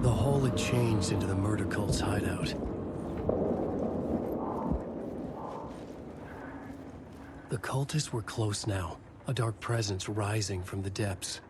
The hall had changed into the murder cult's hideout. The cultists were close now, a dark presence rising from the depths.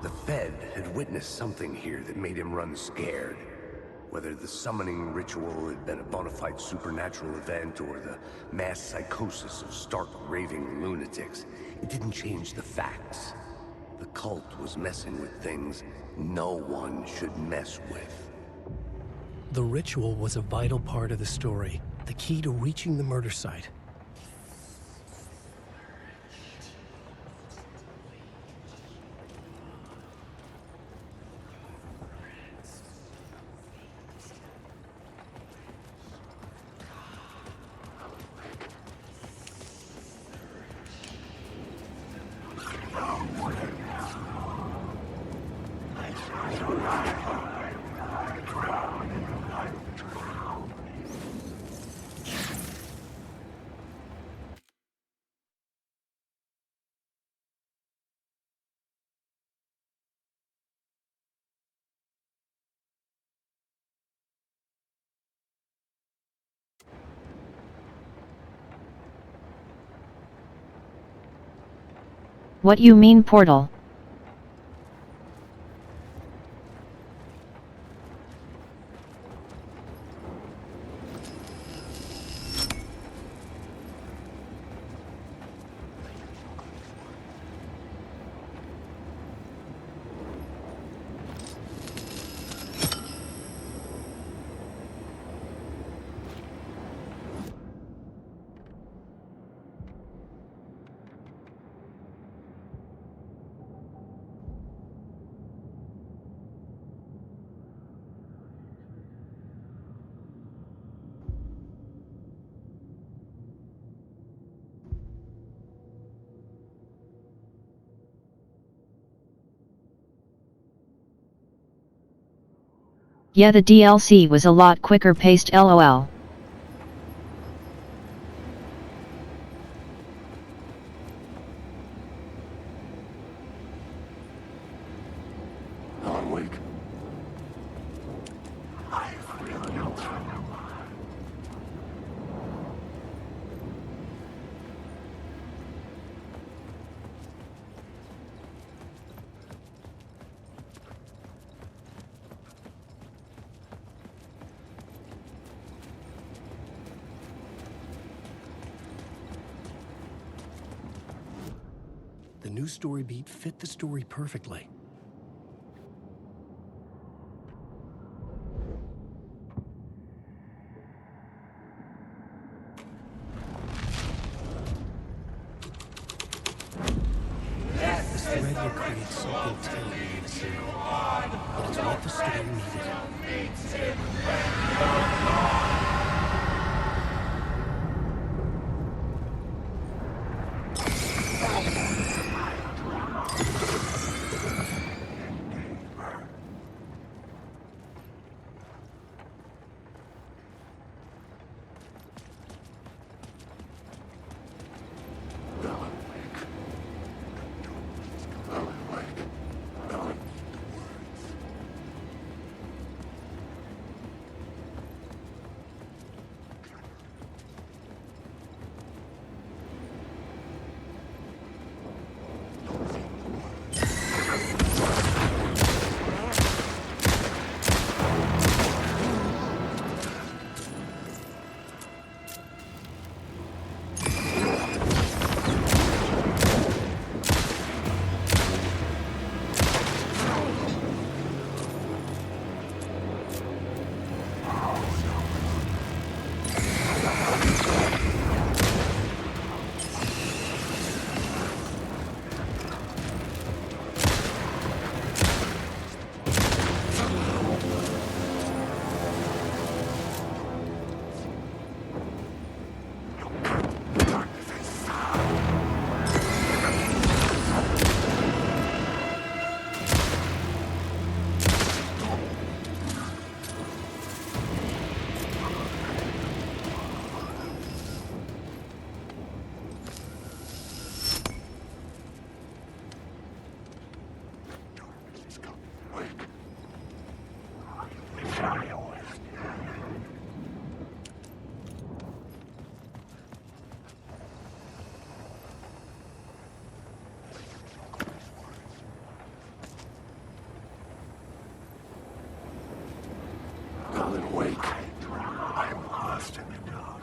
The Fed had witnessed something here that made him run scared. Whether the summoning ritual had been a bona fide supernatural event or the mass psychosis of stark raving lunatics, it didn't change the facts. The cult was messing with things no one should mess with. The ritual was a vital part of the story, the key to reaching the murder site. What you mean portal? Yeah, the DLC was a lot quicker paced lol. Alan Wake. I've really not. The new story beat fit the story perfectly. thread would create something terrible in the serial. But it's what the story needed. Alan, wake. I am lost in the dark.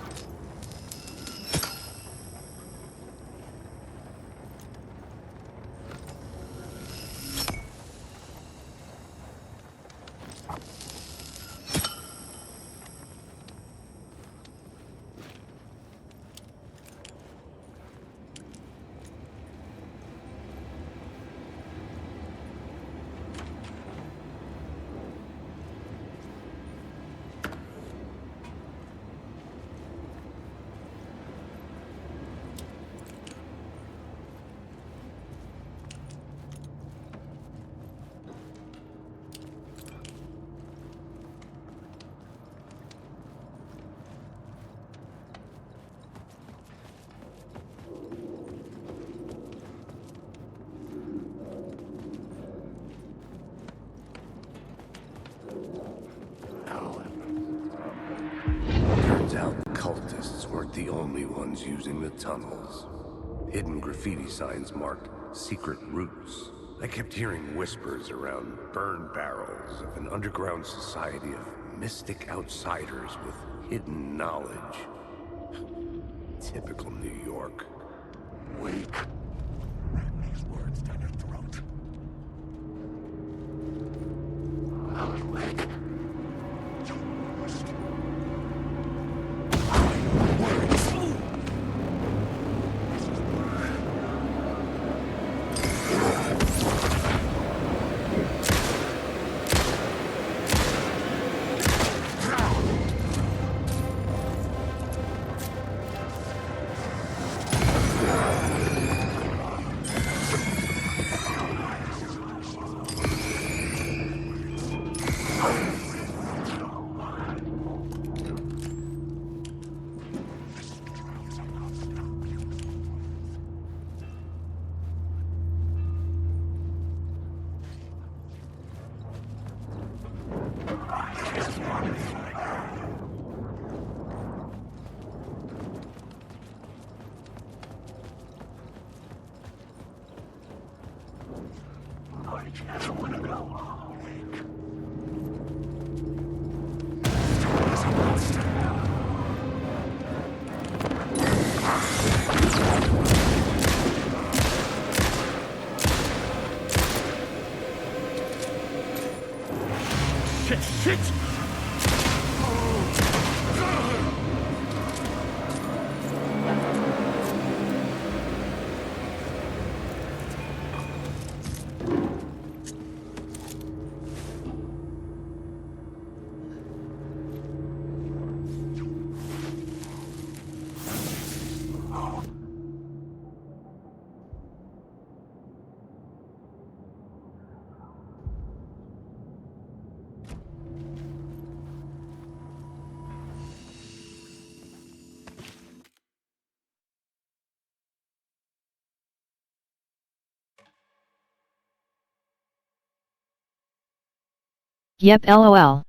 Turns out cultists weren't the only ones using the tunnels. Hidden graffiti signs marked secret routes. I kept hearing whispers around burn barrels of an underground society of mystic outsiders with hidden knowledge. Typical New York. Wake. These words down your throat. Alan, wake. You must. I just want to go awake. As a monster. Shit! Yep, lol.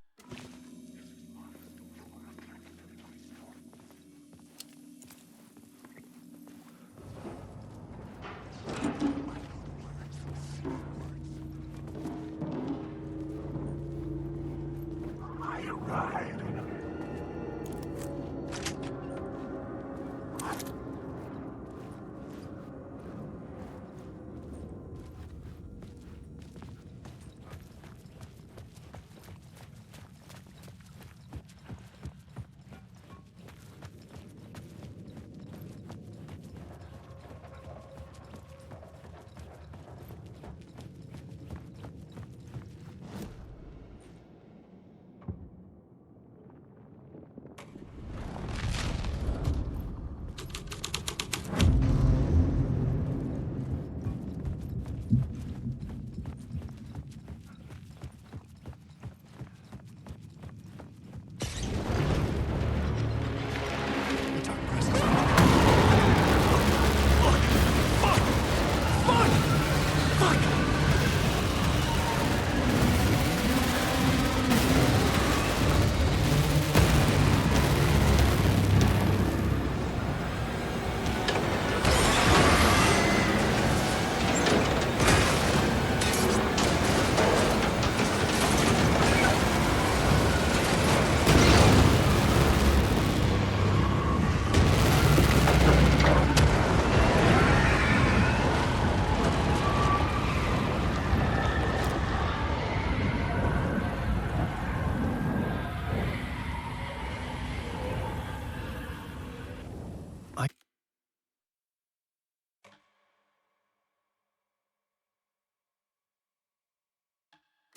I arrived.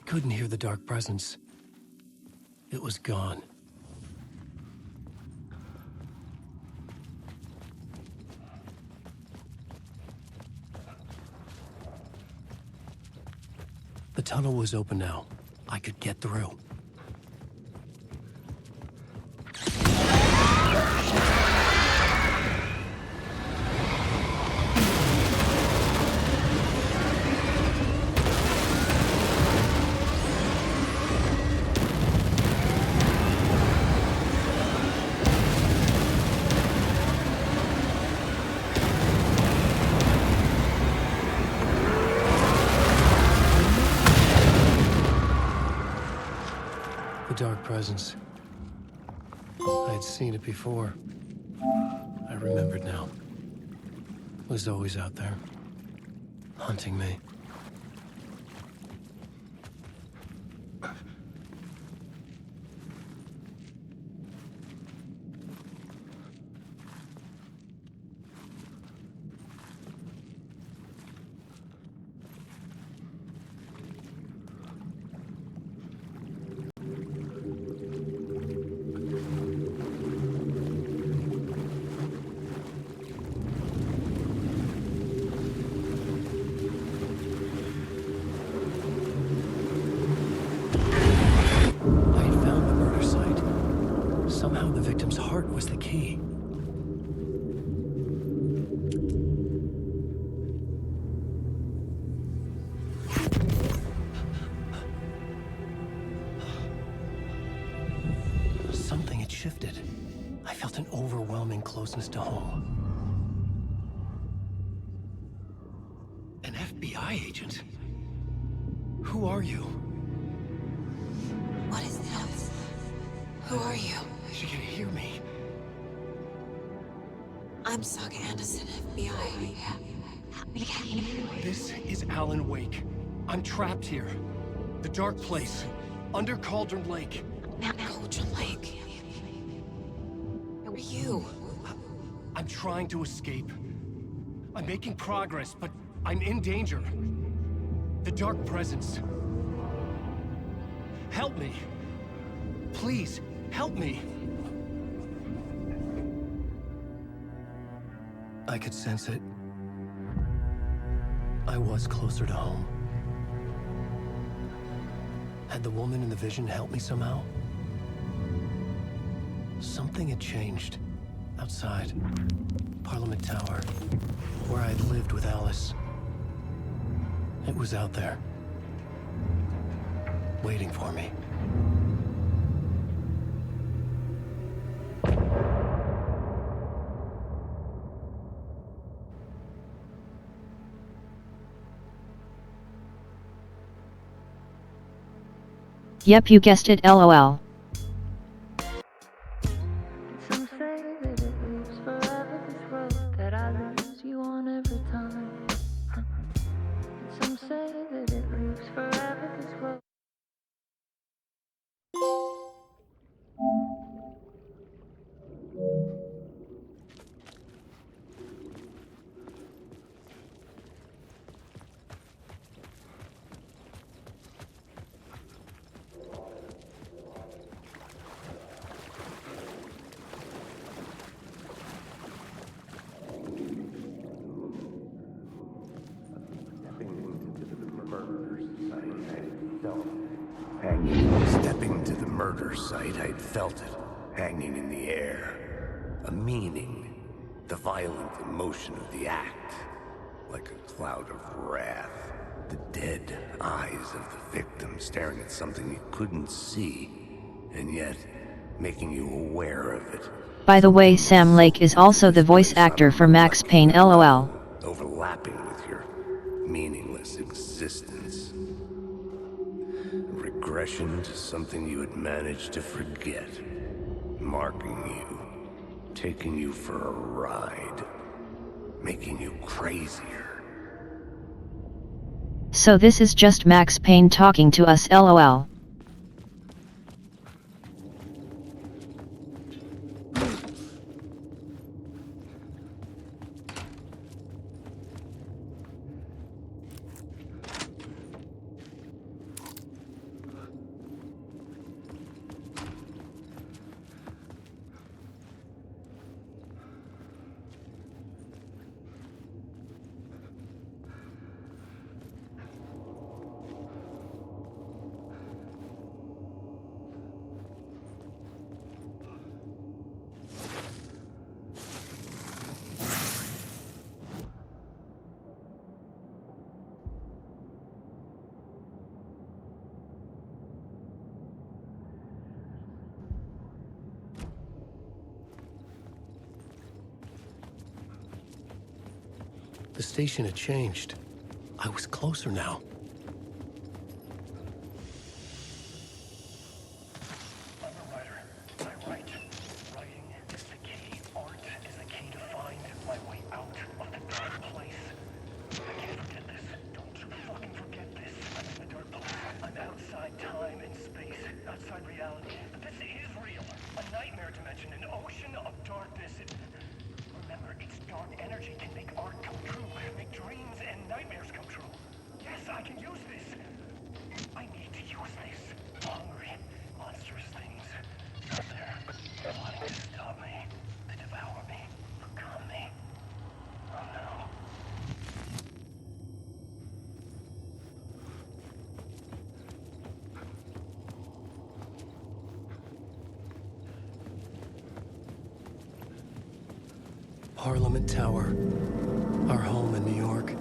Couldn't hear the dark presence. It was gone. The tunnel was open now. I could get through. Dark presence. I had seen it before. I remembered now. It was always out there, hunting me. Somehow the victim's heart was the key. Something had shifted. I felt an overwhelming closeness to home. An FBI agent? Who are you? What is this? Who are you? She can hear me. I'm Saga Anderson, FBI. This is Alan Wake. I'm trapped here. The dark place. Under Cauldron Lake. Cauldron Lake? Who are you? I'm trying to escape. I'm making progress, but I'm in danger. The dark presence. Help me. Please, help me. I could sense it. I was closer to home. Had the woman in the vision helped me somehow? Something had changed. Outside. Parliament Tower. Where I'd lived with Alice. It was out there. Waiting for me. Yep, you guessed it, lol. Some say that it leaves forever this road that I lose you on every time. Some say that it leaves forever this road. Stepping to the murder site, I'd felt it, hanging in the air. A meaning, the violent emotion of the act, like a cloud of wrath. The dead eyes of the victim staring at something you couldn't see, and yet making you aware of it. By the way, Sam Lake is also the voice actor for Max Payne, lol. Overlapping with your meaningless existence. Regression to something you had managed to forget. Marking you. Taking you for a ride. Making you crazier. So this is just Max Payne talking to us, lol. The station had changed. I was closer now. I'm a writer. I write. Writing is the key. Art is the key to find my way out of the dark place. I can't forget this. Don't you fucking forget this. I'm in the dark place. I'm outside time and space. Outside reality. But this is real. A nightmare dimension. An ocean of darkness. Remember, its dark energy can make art come true. Make dreams and nightmares come true. Yes, I can use this. I need to use this. Hungry, monstrous things out there wanting to stop me, to devour me, become me. Oh no. Parliament Tower. Our home in New York.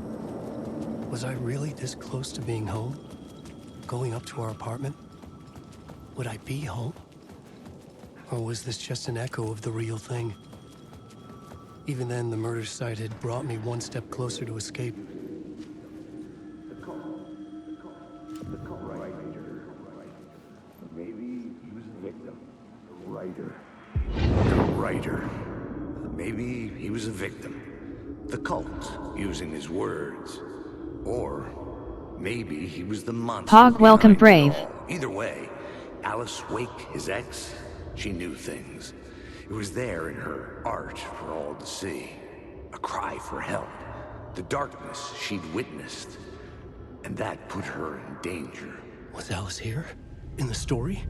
Was I really this close to being home? Going up to our apartment? Would I be home? Or was this just an echo of the real thing? Even then, the murder site had brought me one step closer to escape. Maybe he was a victim. The writer. The writer. Maybe he was a victim. The cult, using his words. Or maybe he was the monster. Pog, welcome, behind it Brave. all. Either way, Alice Wake, his ex, she knew things. It was there in her art for all to see. A cry for help. The darkness she'd witnessed. And that put her in danger. Was Alice here? In the story?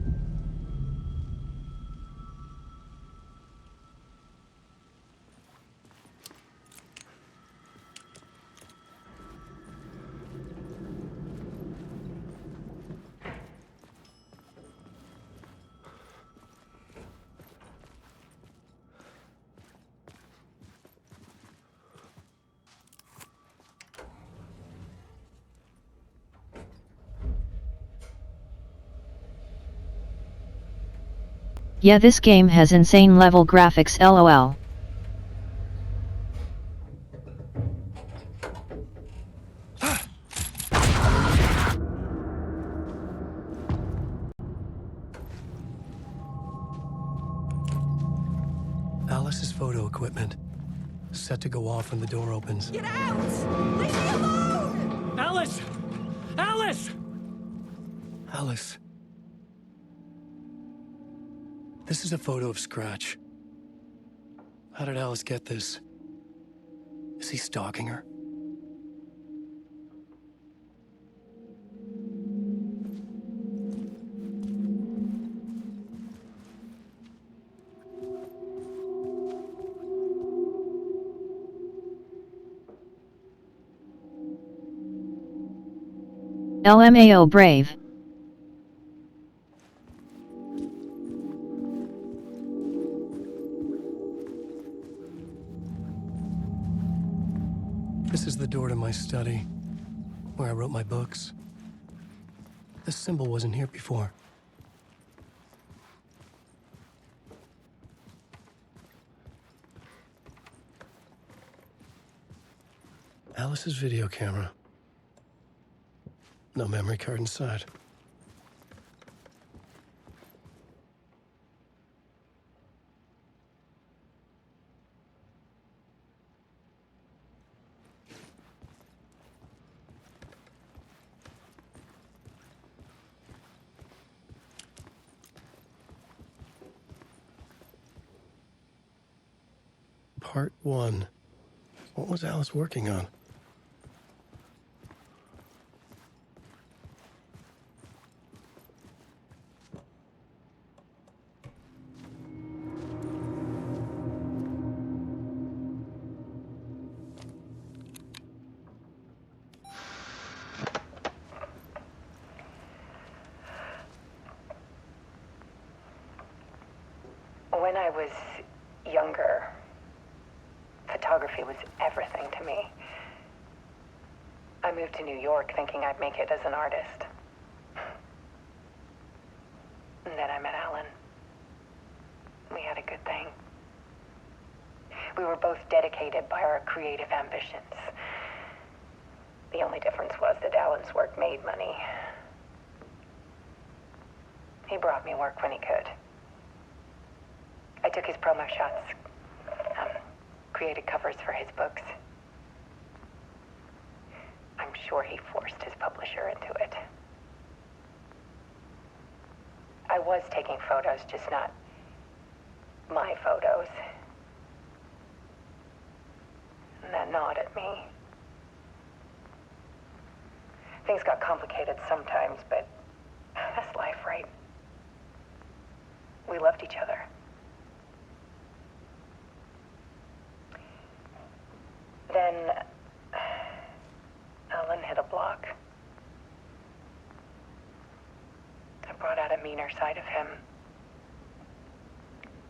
Yeah, this game has insane level graphics, lol. photo equipment, set to go off when the door opens. Get out! Leave me alone! Alice! Alice! Alice. This is a photo of Scratch. How did Alice get this? Is he stalking her? LMAO brave. This is the door to my study, where I wrote my books. This symbol wasn't here before. Alice's video camera. No memory card inside. Part 1. What was Alice working on? When I was younger, photography was everything to me. I moved to New York thinking I'd make it as an artist. And then I met Alan. We had a good thing. We were both dedicated by our creative ambitions. The only difference was that Alan's work made money. He brought me work when he could. I took his promo shots, created covers for his books. I'm sure he forced his publisher into it. I was taking photos, just not my photos. And that gnawed at me. Things got complicated sometimes, but that's life, right? We loved each other. Then Alan hit a block. I brought out a meaner side of him.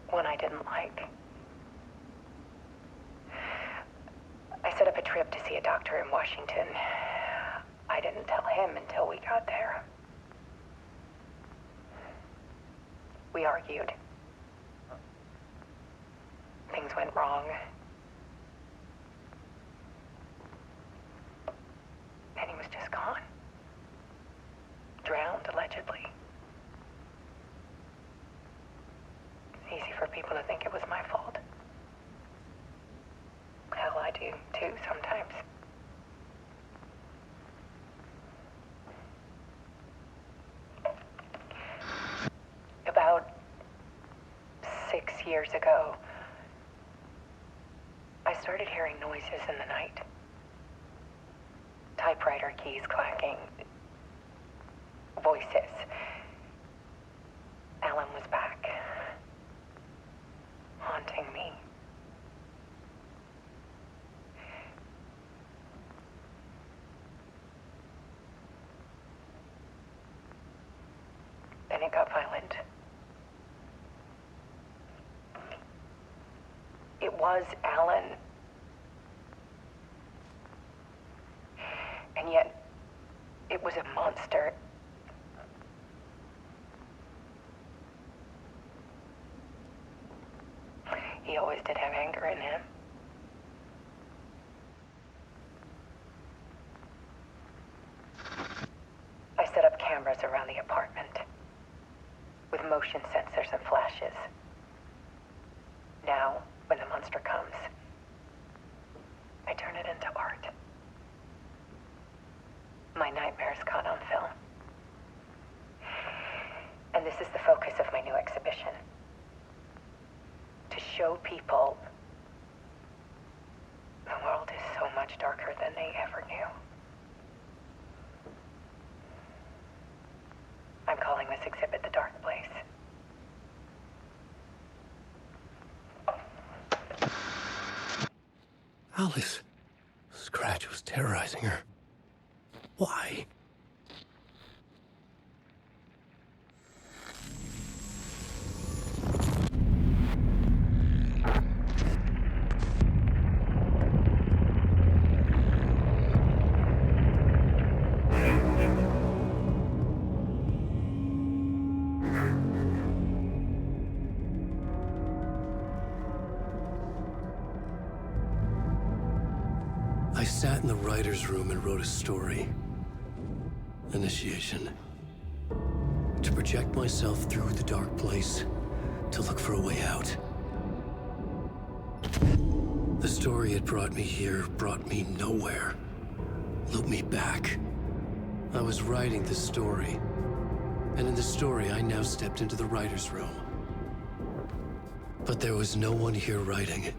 One I didn't like. I set up a trip to see a doctor in Washington. I didn't tell him until we got there. We argued. Things went wrong. And he was just gone. Drowned, allegedly. Easy for people to think it was my fault. Hell, I do, too, sometimes. About 6 years ago, I started hearing noises in the night. Typewriter keys clacking. Voices. Alan was back. Haunting me. Then it got violent. It was Alan. And yet, it was a monster. He always did have anger in him. I set up cameras around the apartment with motion sensors and flashes. Now, when the monster show people the world is so much darker than they ever knew. I'm calling this exhibit The Dark Place. Alice. Scratch was terrorizing her. Why? I sat in the writer's room and wrote a story. Initiation. To project myself through the dark place, to look for a way out. The story had brought me here, brought me nowhere. Looped me back. I was writing the story. And in the story, I now stepped into the writer's room. But there was no one here writing it.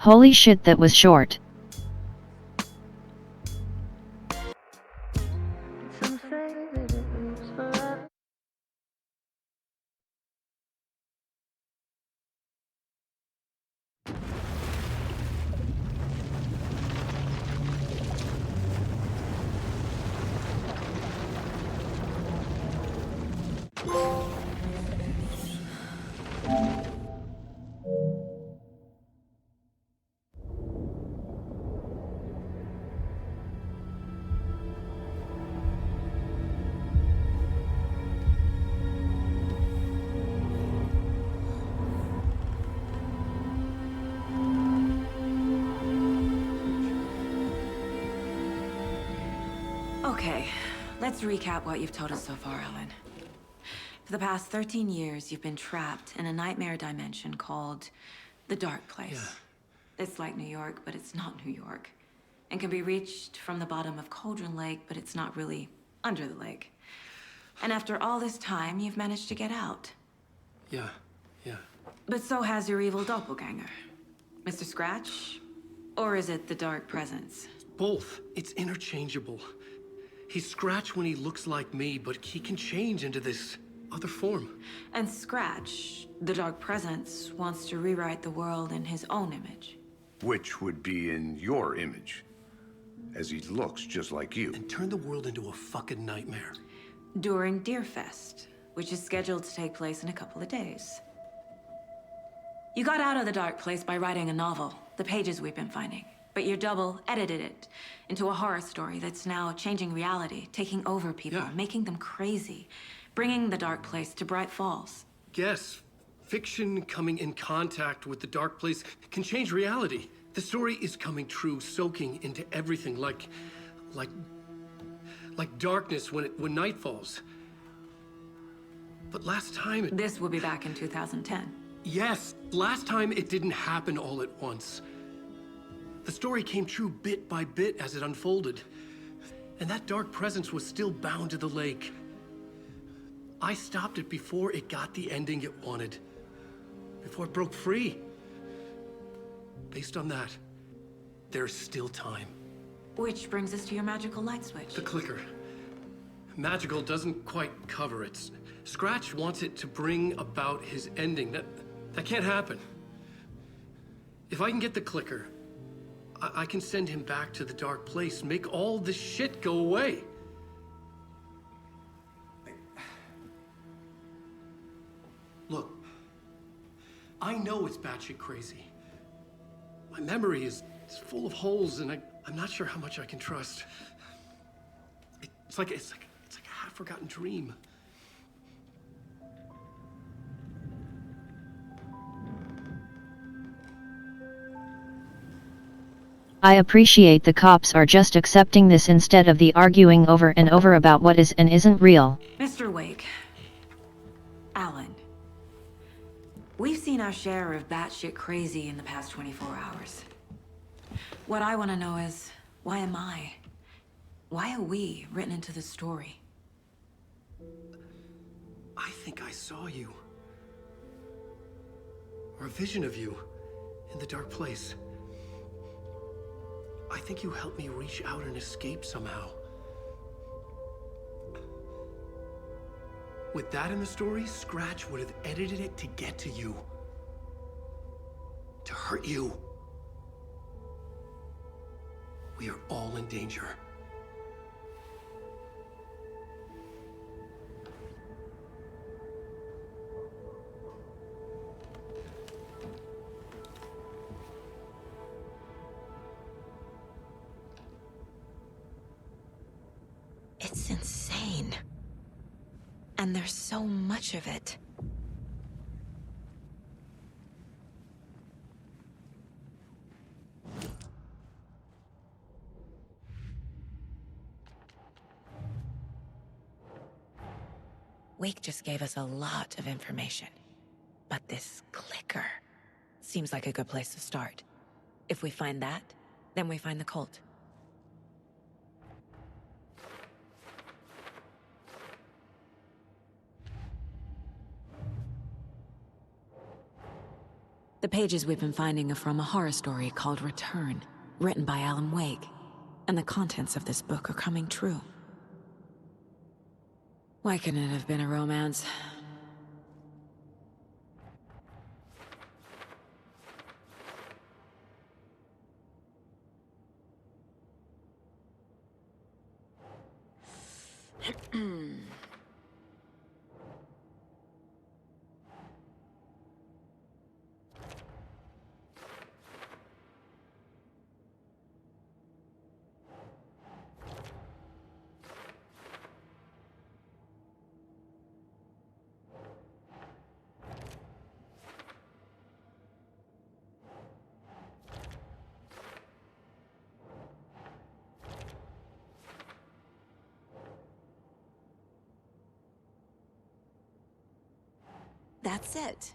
Holy shit, that was short. Okay, let's recap what you've told us so far, Ellen. For the past 13 years, you've been trapped in a nightmare dimension called the Dark Place. Yeah. It's like New York, but it's not New York. And can be reached from the bottom of Cauldron Lake, but it's not really under the lake. And after all this time, you've managed to get out. Yeah. But so has your evil doppelganger. Mr. Scratch? Or is it the Dark Presence? Both. It's interchangeable. He's Scratch when he looks like me, but he can change into this other form. And Scratch, the Dark Presence, wants to rewrite the world in his own image. Which would be in your image, as he looks just like you. And turn the world into a fucking nightmare. During Deerfest, which is scheduled to take place in a couple of days. You got out of the Dark Place by writing a novel, the pages we've been finding. But your double edited it into a horror story that's now changing reality, taking over people, making them crazy, bringing the Dark Place to Bright Falls. Yes, fiction coming in contact with the Dark Place can change reality. The story is coming true, soaking into everything like darkness when night falls. But last time This will be back in 2010. Yes, last time it didn't happen all at once. The story came true bit by bit as it unfolded. And that dark presence was still bound to the lake. I stopped it before it got the ending it wanted. Before it broke free. Based on that, there's still time. Which brings us to your magical light switch. The clicker. Magical doesn't quite cover it. Scratch wants it to bring about his ending. That can't happen. If I can get the clicker, I can send him back to the Dark Place, make all this shit go away. Look, I know it's batshit crazy. My memory is full of holes, and I'm not sure how much I can trust. It's like a half-forgotten dream. I appreciate the cops are just accepting this instead of the arguing over and over about what is and isn't real. Mr. Wake. Alan. We've seen our share of batshit crazy in the past 24 hours. What I want to know is, why am I? Why are we written into the story? I think I saw you. Or a vision of you in the dark place. I think you helped me reach out and escape somehow. With that in the story, Scratch would have edited it to get to you. To hurt you. We are all in danger. It's insane. And there's so much of it. Wake just gave us a lot of information. But this clicker seems like a good place to start. If we find that, then we find the cult. The pages we've been finding are from a horror story called Return, written by Alan Wake. And the contents of this book are coming true. Why couldn't it have been a romance? That's it.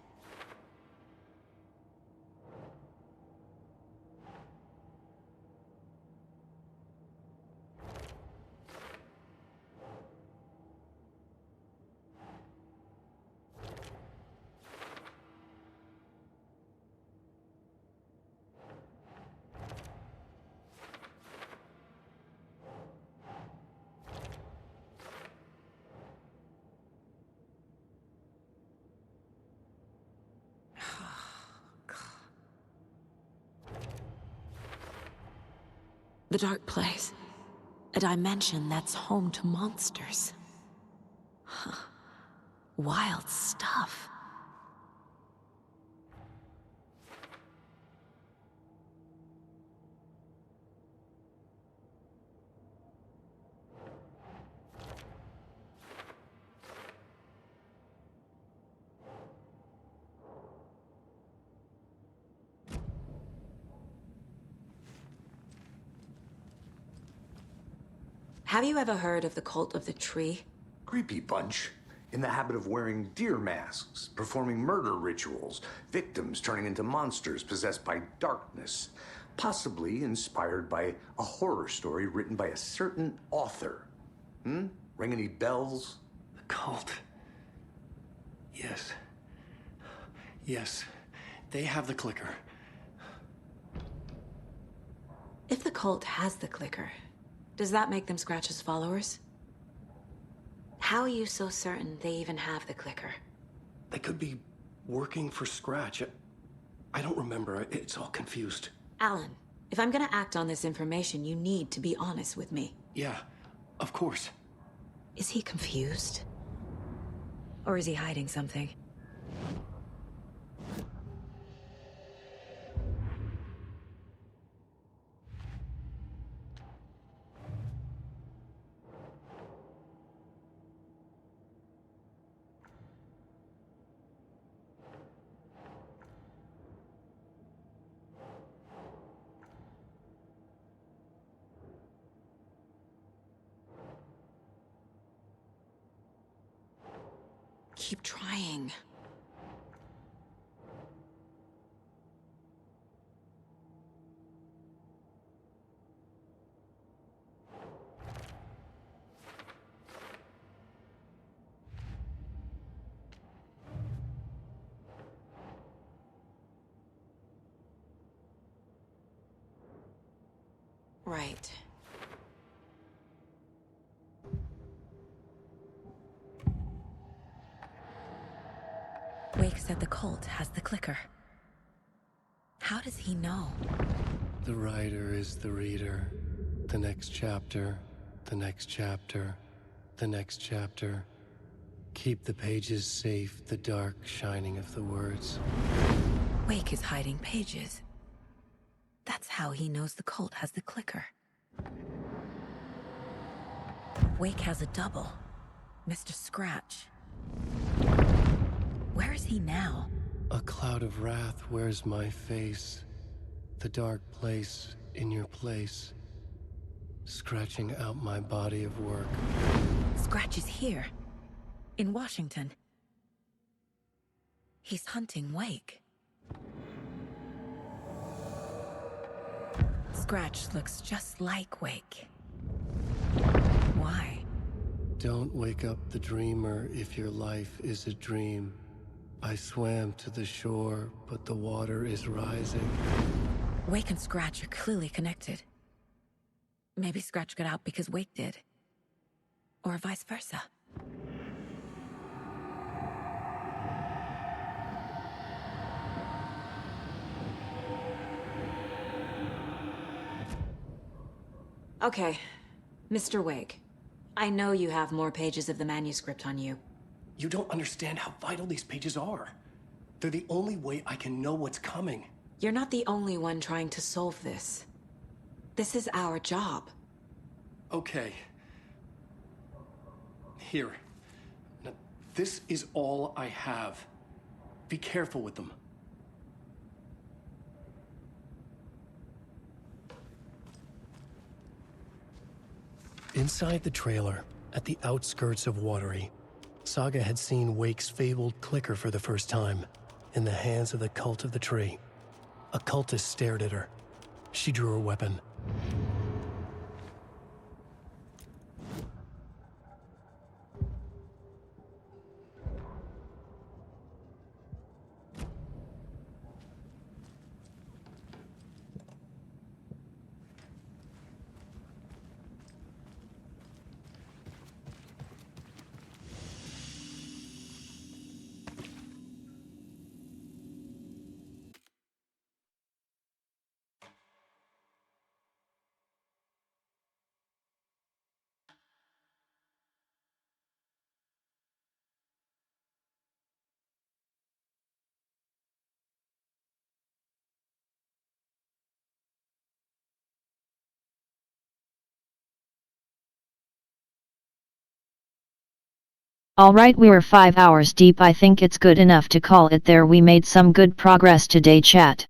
The dark place. A dimension that's home to monsters. Huh. Wild stuff. Have you ever heard of the Cult of the Tree? Creepy bunch. In the habit of wearing deer masks, performing murder rituals, victims turning into monsters possessed by darkness. Possibly inspired by a horror story written by a certain author. Ring any bells? The cult. Yes. Yes. They have the clicker. If the cult has the clicker, does that make them Scratch's followers? How are you so certain they even have the clicker? They could be working for Scratch. I don't remember. It's all confused. Alan, if I'm gonna act on this information, you need to be honest with me. Yeah, of course. Is he confused? Or is he hiding something? keep trying. Right. Wake said the cult has the clicker. How does he know? The writer is the reader. The next chapter, the next chapter, the next chapter. Keep the pages safe, the dark shining of the words. Wake is hiding pages. That's how he knows the cult has the clicker. Wake has a double. Mr. Scratch. Where is he now? A cloud of wrath wears my face. The dark place in your place. Scratching out my body of work. Scratch is here. In Washington. He's hunting Wake. Scratch looks just like Wake. Why? Don't wake up the dreamer if your life is a dream. I swam to the shore, but the water is rising. Wake and Scratch are clearly connected. Maybe Scratch got out because Wake did. Or vice versa. Okay, Mr. Wake. I know you have more pages of the manuscript on you. You don't understand how vital these pages are. They're the only way I can know what's coming. You're not the only one trying to solve this. This is our job. Okay. Here. Now, this is all I have. Be careful with them. Inside the trailer, at the outskirts of Watery, Saga had seen Wake's fabled clicker for the first time, in the hands of the Cult of the Tree. A cultist stared at her. She drew her weapon. Alright, we were 5 hours deep. I think it's good enough to call it there. We made some good progress today, chat.